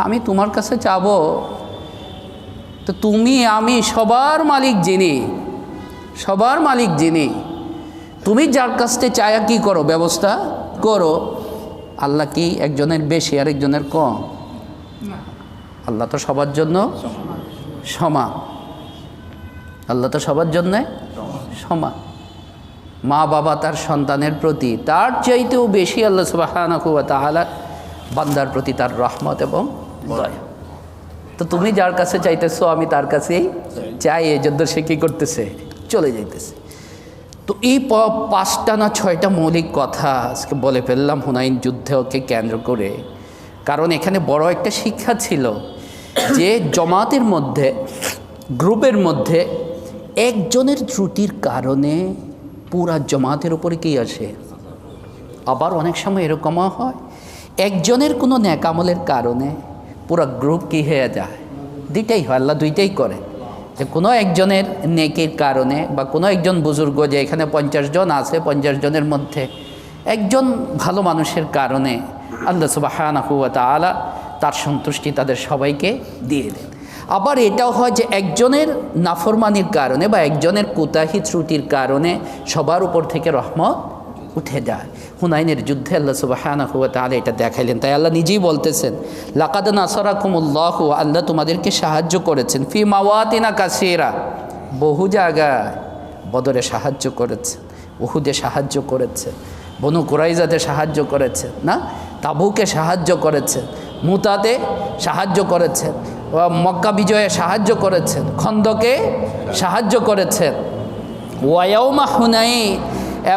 আমি তোমার কাছে চাবো, তো তুমি আমি সবার মালিক যিনি, তুমি যার কাছ থেকে চায়া কি করো, ব্যবস্থা করো। আল্লাহ কি একজনের বেশি আর একজনের কম? আল্লাহ তো সবার জন্য সমান, আল্লাহ তো সবার জন্যে সমান। মা বাবা তার সন্তানের প্রতি তার চাইতেও বেশি আল্লাহ সুবহানাহু ওয়া তাআলা বান্দার প্রতি তার রহমত এবং দয়া। তো তুমি যার কাছে চাইতেছো আমি তার কাছেই চাই, এই জন্য সে কী করতেছে, চলে যাইতেছে। তো এই 5টা না 6টা মৌলিক কথা আজকে বলে ফেললাম হুনাইন যুদ্ধকে কেন্দ্র করে, কারণ এখানে বড় একটা শিক্ষা ছিল যে জমাতের মধ্যে, গ্রুপের মধ্যে একজনের ত্রুটির কারণে পুরা জমাতের উপরে কী আসে। আবার অনেক সময় এরকমও হয় একজনের কোনো ন্যাকামলের কারণে পুরা গ্রুপ কী হয়ে যায়। দুইটাই হয়, আল্লাহ দুইটাই করে, যে কোনো একজনের নেকির কারণে বা কোনো একজন বুজুর্গ, যে এখানে 50 জন আছে, 50 জনের মধ্যে একজন ভালো মানুষের কারণে আল্লাহ সুবহানাহু ওয়া তাআলা তার সন্তুষ্টি তাদের সবাইকে দিয়ে দেন। আবার এটাও হয় যে একজনের নাফরমানির কারণে বা একজনের কুতাহি ত্রুটির কারণে সবার উপর থেকে রহমত উঠে যায়। হুনাইনের যুদ্ধে আল্লাহ সুবহানাহু ওয়া তাআলা এটা দেখাইলেন। তাই আল্লাহ নিজেই বলতেছেন, লাকাদ নাসারাকুমুল্লাহু, আল্লাহ তোমাদেরকে সাহায্য করেছেন, ফি মাওয়াতিনা কাসীরা, বহু জায়গায়, বদরে সাহায্য করেছেন, উহুদে সাহায্য করেছেন, বনু কুরাইজাতে সাহায্য করেছেন, না তাবুকে সাহায্য করেছেন, মুতাতে সাহায্য করেছেন, মক্কা বিজয়ে সাহায্য করেছেন, খন্দকে সাহায্য করেছেন, ওয়ায়াউমা হুনাইন,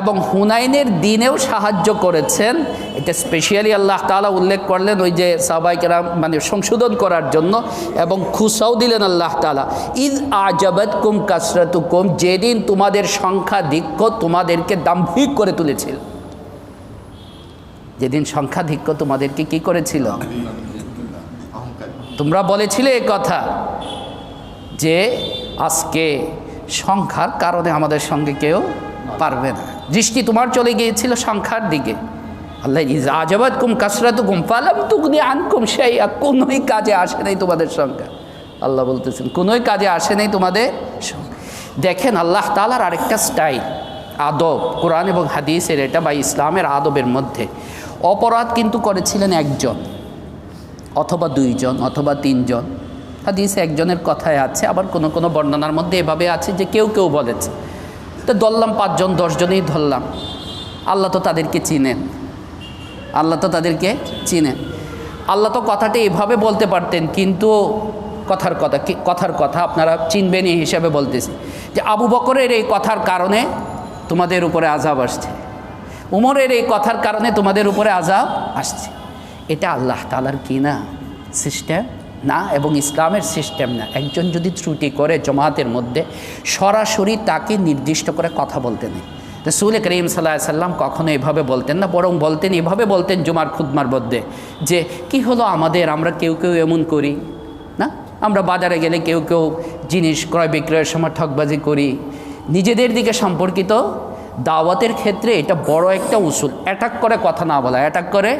এবং হুনাইনের দিনেও সাহায্য করেছেন। এটা স্পেশালি আল্লাহ তাআলা উল্লেখ করলেন ওই যে সাহাবায়ে কেরাম মানে সংশোধন করার জন্য, এবং খুশাও দিলেন আল্লাহ তাআলা, ইজ আজাবাতকুম কাসরাতুকুম, যেদিন তোমাদের সংখ্যাধিক্য তোমাদেরকে দাম্ভিক করে তুলেছিল। যেদিন সংখ্যাধিক্য তোমাদেরকে কি করেছিল, তোমরা বলেছিলে এ কথা যে আজকে সংখ্যার কারণে আমাদের সঙ্গে কেউ পারবে না, দৃষ্টি তোমার চলে গিয়েছিল সংখ্যার দিকে। আল্লাহ ইজ আজাবাতকুম কাসরাতুকুম ফালাম তুগনি আনকুম শাইআ, কোনোই কাজে আসে নাই তোমাদের সংখ্যা। আল্লাহ বলতেছেন কোনোই কাজে আসে নাই তোমাদের সংখ্যা। দেখেন আল্লাহ তাআলার আরেকটা স্টাইল, আদব, কোরআন এবং হাদিসের এটা বা ইসলামের আদবের মধ্যে, অপরাধ কিন্তু করেছিলেন একজন অথবা 2 জন অথবা 3 জন, হাদিসে একজনের কথায় আছে, আবার কোনো কোনো বর্ণনার মধ্যে এভাবে আছে যে কেউ কেউ বলেছে, তো ধরলাম 5 জন 10 জনেই ধরলাম, আল্লাহ তো তাদেরকে চিনেন, আল্লাহ তো তাদেরকে চিনেন। আল্লাহ তো কথাটা এভাবে বলতে পারতেন, কিন্তু কথার কথা আপনারা চিনবেন এই হিসাবে বলতেছি যে আবু বকরের এই কথার কারণে তোমাদের উপরে আযাব আসছে, উমরের এই কথার কারণে তোমাদের উপরে আযাব আসছে। এটা আল্লাহ তাআলার কি না সিস্টেম না, এবং ইসলামের সিস্টেম না। একজন যদি ত্রুটি করে জমাতের মধ্যে সরাসরি তাকে নির্দিষ্ট করে কথা বলতে নেই। রাসূল করিম সাল্লাল্লাহু আলাইহি সাল্লাম কখনো এভাবে বলতেন না, বরং বলতেন এভাবে বলতেন জুমার খুতবার মধ্যে যে কি হলো আমাদের, আমরা কেউ কেউ এমন করি না, আমরা বাজারে গেলে কেউ কেউ জিনিস ক্রয় বিক্রয়ের সময় ঠকবাজি করি, নিজেদের দিকে সম্পর্কিত। দাওয়াতের ক্ষেত্রে এটা বড় একটা উসুল, অ্যাটাক করে কথা না বলা, অ্যাটাক করে।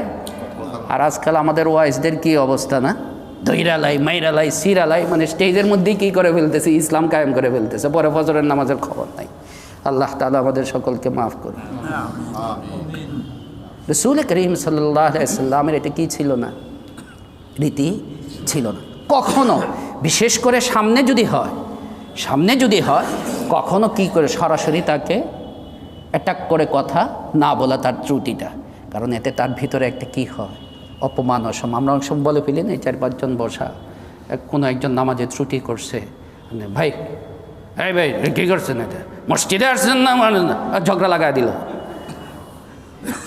আর আজকাল আমাদের ওয়াইজদের কি অবস্থা না, দৈরালাই মাইরালাই সিরালাই, মানে স্টেজের মধ্যেই কী করে ফেলতেছে, ইসলাম কায়েম করে ফেলতেছে, পরে ফজরের নামাজের খবর নাই। আল্লাহ তাআলা আমাদের সকলকে মাফ করুন। রাসূল করিম সাল্লাল্লাহু আলাইহি সাল্লামের এটা কি ছিল না, রীতি ছিল না কখনো, বিশেষ করে সামনে যদি হয় কখনো কি করে সরাসরি তাকে অ্যাটাক করে কথা না বলা, তার ত্রুটিটা, কারণ এতে তার ভিতরে একটা কি হয়, অপমান, অসম। আমরা অনেক সময় বলে ফেলি না, 4-5 জন বসা, কোনো একজন নামাজে ত্রুটি করছে, ভাই এই ভাই কী করছেন, এটা মসজিদে আসছেন না, ঝগড়া লাগাই দিল,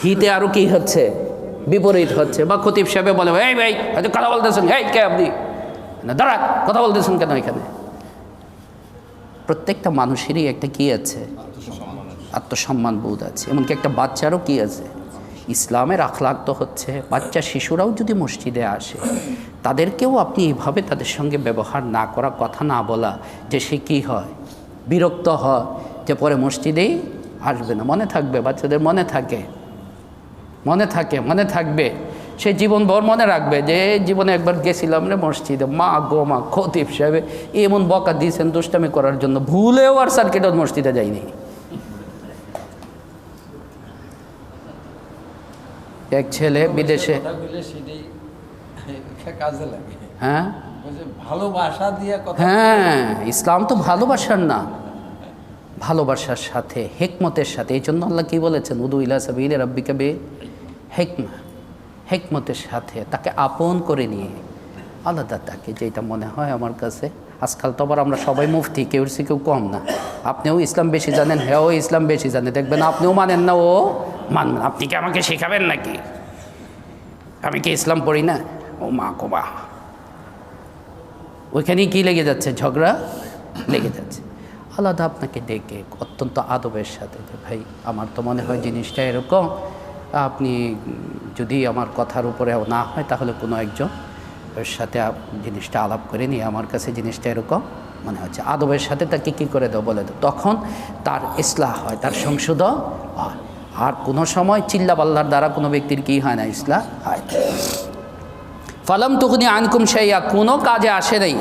হিতে আরও কি হচ্ছে, বিপরীত হচ্ছে। বা খতিব সাহেব বলে এই ভাই হয়তো কথা বলতেছেন, এই কে আপনি, দাঁড়া কথা বলতেছেন কেন এখানে। প্রত্যেকটা মানুষেরই একটা কি আছে, আত্মসম্মান বোধ আছে, এমনকি একটা বাচ্চারও কি আছে, ইসলামের আখলাক তো হচ্ছে বাচ্চা শিশুরাও যদি মসজিদে আসে তাদেরকেও আপনি এইভাবে তাদের সঙ্গে ব্যবহার না করা, কথা না বলা, যে সে কী হয়, বিরক্ত হয়, যে পরে মসজিদেই আসবে না। মনে থাকবে, বাচ্চাদের মনে থাকবে, সে জীবনভর মনে রাখবে যে জীবনে একবার গেছিলাম রে মসজিদে, মা গো মা, খতিব সাহেব এমন বকা দিয়েছেন দুষ্টামি করার জন্য, ভুলেও আর সার্কিটের মসজিদে যায়নি। এক ছেলে বিদেশে, হ্যাঁ ভালোবাসা দিয়ে, হ্যাঁ ইসলাম তো ভালোবাসার না, ভালোবাসার সাথে, হেকমতের সাথে। এই জন্য আল্লাহ কী বলেছেন, উদু ইলা সাবিলি রাব্বিকা বে হেকমা, হেকমতের সাথে তাকে আপন করে নিয়ে আলাদা তাকে, যেটা মনে হয় আমার কাছে। আজকাল তো আবার আমরা সবাই মুফতি, কেউ সে কেউ কম না। আপনিও ইসলাম বেশি জানেন, হ্যাঁ ও ইসলাম বেশি জানে, দেখবেন আপনিও মানেন না, ও মানবেন। আপনি কি আমাকে শেখাবেন নাকি? আমি কি ইসলাম পড়ি না? ও মা কোবা, ওইখানেই কী লেগে যাচ্ছে, ঝগড়া লেগে যাচ্ছে। আলাদা আপনাকে ডেকে অত্যন্ত আদবের সাথে, যে ভাই আমার তো মনে হয় জিনিসটা এরকম, আপনি যদি আমার কথার উপরে না হয় তাহলে কোনো একজন এর সাথে জিনিসটা আলাপ করে নিয়ে, আমার কাছে জিনিসটা এরকম মনে হচ্ছে, আদবের সাথে তাকে কী করে দাও বলে দাও, তখন তার ইসলাহ হয়, তার সংশোধন হয়। আর কোনো সময় চিল্লাপাল্লার দ্বারা কোনো ব্যক্তির কী হয় না, ইসলাহ হয়। ফালাম তুগনি আনকুম শাইআ, কোনো কাজে আসে নাই।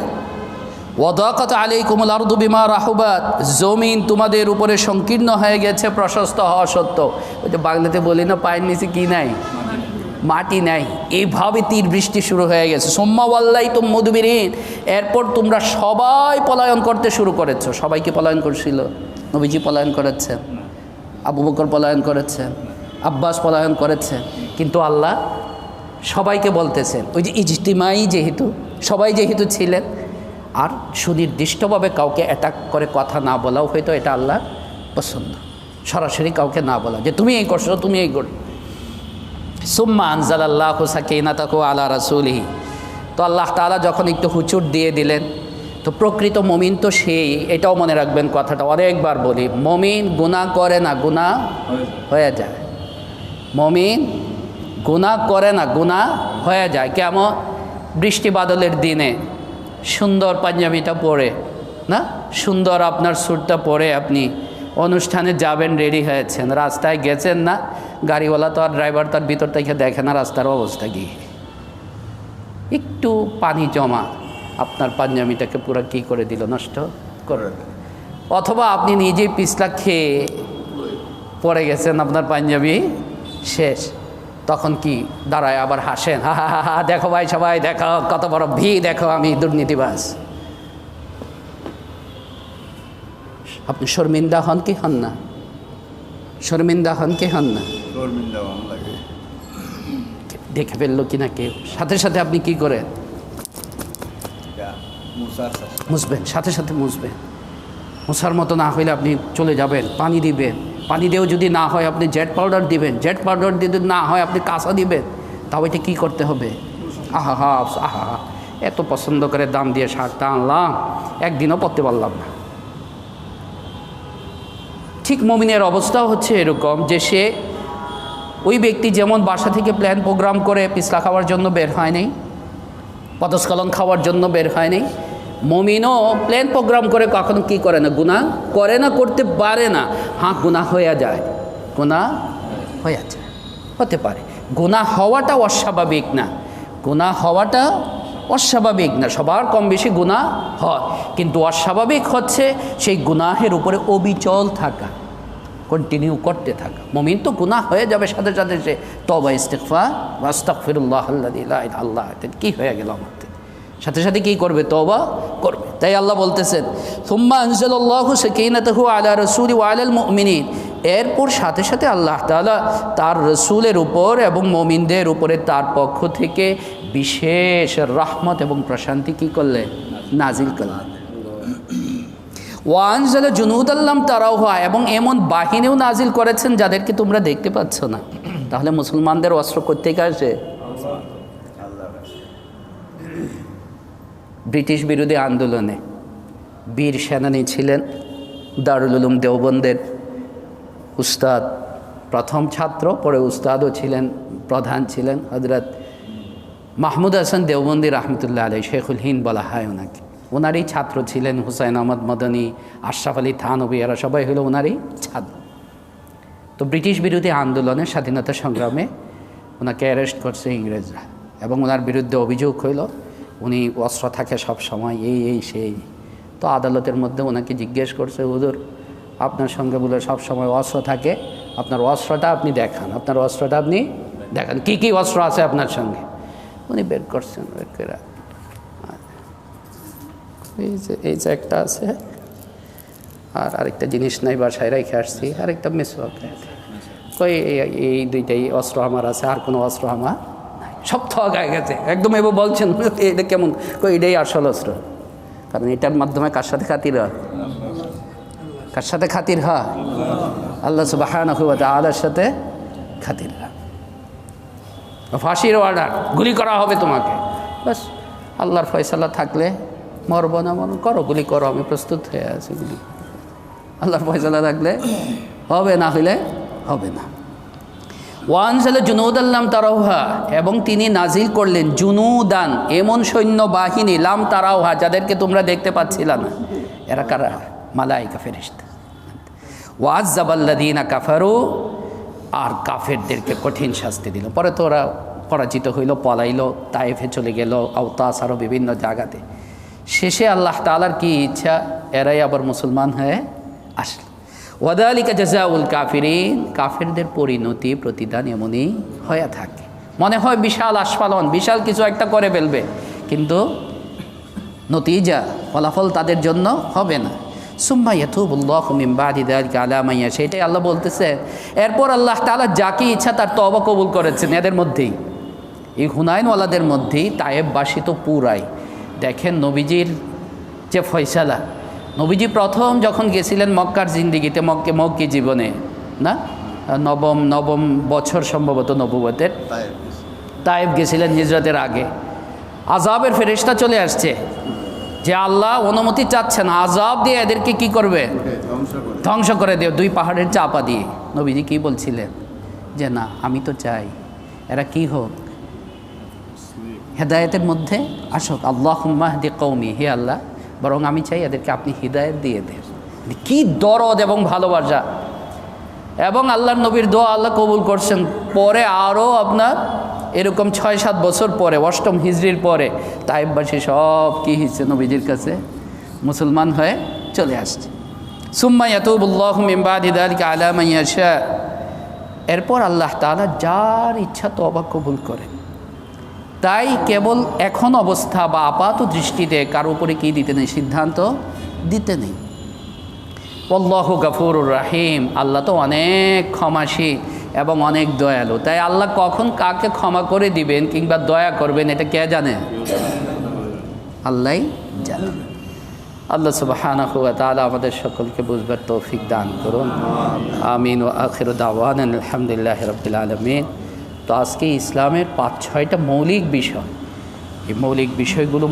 ওয়াদাকাত আলাইকুমুল আরদু বিমা রাহুবাত, জমিন তোমাদের উপরে সংকীর্ণ হয়ে গেছে প্রশস্ত হওয়া সত্ত্বেও। ওই যে বাংলাতে বলি না, পায়ের নিচে কি নাই, মাটি নাই। এইভাবে তীর বৃষ্টি শুরু হয়ে গেছে। সুম্মা ওয়াল্লাইতুম মুদবিরিন, এরপর তোমরা সবাই পলায়ন করতে শুরু করেছো। সবাইকে পলায়ন করছিল, নবীজি পলায়ন করেছেন, আবু বকর পলায়ন করেছেন, আব্বাস পলায়ন করেছেন, কিন্তু আল্লাহ সবাইকে বলতেছেন, ওই যে ইজতিমাই, যেহেতু সবাই যেহেতু ছিলেন, আর সুনির্দিষ্টভাবে কাউকে অ্যাটাক করে কথা না বলাও হয়তো এটা আল্লাহ পছন্দ। সরাসরি কাউকে না বলা যে তুমি এই করছো, তুমি এই করো। সুম্মা আনজালাল্লাহু সাকিনাতাহু আলা রাসূলিহি, তো আল্লাহ তাআলা যখন একটু হুচুট দিয়ে দিলেন, তো প্রকৃত মুমিন তো সেই, এটাও মনে রাখবেন, কথাটা অনেকবার বলি, মুমিন গুনাহ করে না, গুনাহ হয়ে যায়। মুমিন গুনাহ করে না, গুনাহ হয়ে যায়। কেমন? বৃষ্টি বাদলের দিনে সুন্দর পাঞ্জাবিটা পরে না, সুন্দর আপনার স্যুটটা পরে আপনি অনুষ্ঠানে যাবেন, রেডি হয়েছেন, রাস্তায় গেছেন না, গাড়িওয়ালা তো আর ড্রাইভার তার ভিতর থেকে দেখে না রাস্তার অবস্থা কি, একটু পানি জমা আপনার পাঞ্জাবিটাকে পুরো কী করে দিল, নষ্ট করে। অথবা আপনি নিজেই পিছলা খেয়ে পড়ে গেছেন, আপনার পাঞ্জাবি শেষ, তখন কি দাঁড়ায় আবার হাসেন, হা হা হা হা, দেখো ভাই সবাই দেখো কত বড় ভি, দেখো আমি দুর্নীতিবাজ। আপনি শর্মিন্দা হন কি হন না? শর্মিন্দা হন কি হন না? দেখে ফেললো কিনা কেউ, সাথে সাথে আপনি কি করেন? মুছবেন, সাথে সাথে মুছবেন। মুছার মতো না হইলে আপনি চলে যাবেন, পানি দিবেন, পানি দিয়েও যদি না হয় আপনি জেট পাউডার দিবেন, জেট পাউডার দিয়ে যদি না হয় আপনি কাঁচা দিবেন। তাও এটা কী করতে হবে? আহা হা আহা, এত পছন্দ করে দাম দিয়ে শার্টটা আনলাম, একদিনও পরতে পারলাম না। ঠিক মুমিনের অবস্থাও হচ্ছে এরকম, যে সে ওই ব্যক্তি যেমন বাসা থেকে প্ল্যান প্রোগ্রাম করে পিছলা খাওয়ার জন্য বের হয় নাই, পদস্খলন খাওয়ার জন্য বের হয় নাই, মুমিনও প্ল্যান প্রোগ্রাম করে কখনো কি করে না, গুনাহ করে না, করতে পারে না। হ্যাঁ, গুনাহ হয়ে যায়, গুনাহ হয়ে যায়, হতে পারে। গুনাহ হওয়াটা অস্বাভাবিক না, গুনাহ হওয়াটা অস্বাভাবিক না, সবার কম বেশি গুনাহ হয়, কিন্তু অস্বাভাবিক হচ্ছে সেই গুনাহের উপরে অবিচল থাকা, কন্টিনিউ করতে থাকা। মুমিন তো গুনাহ হয়ে যাবে, সাথে সাথে সে তওবা ইস্তিগফার আস্তাগফিরুল্লাহ আল্লাযী লা ইলাহা ইল্লা হুয়া, কি হয়ে গেল আমার, সাথে সাথে কী করবে? তওবা করবে। তাই আল্লাহ বলতেছেন সুম্মা আনজালাল্লাহু সাকিনাতাহু আলা রাসূলি ওয়া আলাল মুমিনিন, এরপর সাথে সাথে আল্লাহ তাআলা তার রসুলের উপর এবং মুমিনদের উপরে তার পক্ষ থেকে বিশেষ রহমত এবং প্রশান্তি কী করলেন? নাজিল করলেন। ওয়া আনজালা জুনুদান লাম তারাউহা, এবং এমন বাহিনীও নাজিল করেছেন যাদেরকে তোমরা দেখতে পাচ্ছ না। তাহলে মুসলমানদের অস্ত্র কোত্থেকে আসে? ব্রিটিশ বিরোধী আন্দোলনে বীর সেনানী ছিলেন দারুল উলুম দেওবন্দের উস্তাদ, প্রথম ছাত্র, পরে উস্তাদও ছিলেন, প্রধান ছিলেন হযরত মাহমুদ হাসান দেওবন্দি রহমতুল্লাহ আলাইহি, শেখুল হিন্দ বলা হয় ওনাকে। ওনারই ছাত্র ছিলেন হুসাইন আহমদ মদনী, আশরাফ আলী থানভী, এরা সবাই হলো ওনারই ছাত্র। তো ব্রিটিশ বিরোধী আন্দোলনের স্বাধীনতা সংগ্রামে ওনাকে অ্যারেস্ট করছে ইংরেজরা, এবং ওনার বিরুদ্ধে অভিযোগ হইল উনি অস্ত্র থাকে সব সময়, এই সেই। তো আদালতের মধ্যে ওনাকে জিজ্ঞেস করছে, হুজুর আপনার সঙ্গে বলে সব সময় অস্ত্র থাকে, আপনার অস্ত্রটা আপনি দেখান, আপনার অস্ত্রটা আপনি দেখান, কী কী অস্ত্র আছে আপনার সঙ্গে? উনি বের করছেন, বের করে এই যে একটা আছে, আর আরেকটা জিনিস নাই, বাসায় রেখে আসছি, আরেকটা মেসওয়াক। কই এই দুইটাই অস্ত্র আমার আছে, আর কোনো অস্ত্র আমার নাই, সব ঠগায় গেছে একদম। এবার বলছেন এটা কেমন? কই এটাই আসল অস্ত্র, কারণ এটার মাধ্যমে কার সাথে খাতির হয়? কার সাথে খাতির হয়? আল্লাহ সুবহানাহু ওয়া তাআলার সাথে খাতির হয়। ফাঁসির অর্ডার, গুলি করা হবে তোমাকে, বাস আল্লাহর ফয়সালা থাকলে মরব না মরব, করো গুলি করো, আমি প্রস্তুত হয়ে আছি গুলি। আল্লাহর ফয়সালা থাকলে হবে, না হইলে হবে না। ওয়ানজালা জুনুদান লাম তারাউহা, এবং তিনি নাজিল করলেন জুনুদান, এমন সৈন্য বাহিনী, লাম তারাউহা, যাদেরকে তোমরা দেখতে পাচ্ছিলা না। এরা কারা? মালাইকা, ফেরেশতা। ওয়াজ্জাবাল্লাযীনা কাফারু, আর কাফেরদেরকে কঠিন শাস্তি দিল। পরে তো ওরা পরাজিত হইল, পলাইল, তায়েফে চলে গেল, আওতাস আরও বিভিন্ন জায়গাতে। শেষে আল্লাহ তাআলার কি ইচ্ছা, এরাই আবার মুসলমান হয়ে আসলো। ওয়াদালিকা জাযাউল কাফিরিন, কাফেরদের পরিণতি, প্রতিদান এমনই হয়ে থাকে। মনে হয় বিশাল আস্ফালন, বিশাল কিছু একটা করে ফেলবে, কিন্তু নতিজা, ফলাফল তাদের জন্য হবে না। সুম্মা ইয়াতুবুল্লাহু মিন বাদি যালিকা আলা মান ইয়াশা, এটাই আল্লাহ বলতেছে। এরপর আল্লাহ তাআলা যাকে ইচ্ছা তার তওবা কবুল করেছেন। এদের মধ্যেই, এই হুনাইনওয়ালাদের মধ্যেই তায়েববাসী তো পুরাই। দেখেন নবীজির যে ফয়সালা, নবীজি প্রথম যখন গেছিলেন মক্কার জিন্দিগিতে, মক্কি জীবনে না, নবম বছর সম্ভবত নবুয়তের, তায়েব গেছিলেন হিজরতের আগে। আযাবের ফেরেশতা চলে আসছে, যে আল্লাহ অনুমতি চাচ্ছেন, আযাব দিয়ে এদেরকে কি করবে? ধ্বংস করে দেবে, দুই পাহাড়ের চাপা দিয়ে। নবীজি কি বলছিলেন? যে না, আমি তো চাই এরা কি হোক, হেদায়েতের মধ্যে আসুক। আল্লাহুম্মা হদি কওমি, হে আল্লাহ, বরং আমি চাই এদেরকে আপনি হিদায়েত দিয়ে দেন। কি দরদ এবং ভালোবাসা! এবং আল্লাহর নবীর দোয়া আল্লাহ কবুল করছেন। পরে আরও আপনার এরকম 6-7 বছর পরে, 8ম হিজরির পরে তায়েববাসী সব কি হয়েছে? নবীজির কাছে মুসলমান হয়ে চলে আসছে। সুম্মা ইয়াতুবুল্লাহু মিন বাদি যালিকা আলা মান ইয়াশা, এরপর আল্লাহ তাআলা যার ইচ্ছা তওবা কবুল করেন। তাই কেবল এখন অবস্থা বা আপাত দৃষ্টিতে কার উপরে কী দিতে নেই, সিদ্ধান্ত দিতে নেই। আল্লাহু গফুরুর রাহিম, আল্লাহ তো অনেক ক্ষমাশীল এবং অনেক দয়ালু। তাই আল্লাহ কখন কাকে ক্ষমা করে দিবেন কিংবা দয়া করবেন, এটা কে জানে? আল্লাহই জানে। আল্লাহ সুবহানাহু ওয়া তাআলা আমাদের সকলকে বুঝবার তৌফিক দান করুন। আমিন। ওয়া আখিরু দাওয়ানা আলহামদুলিল্লাহি রাব্বিল আলামিন। তো আজকে ইসলামের 5-6টা মৌলিক বিষয়, এই মৌলিক বিষয়গুলো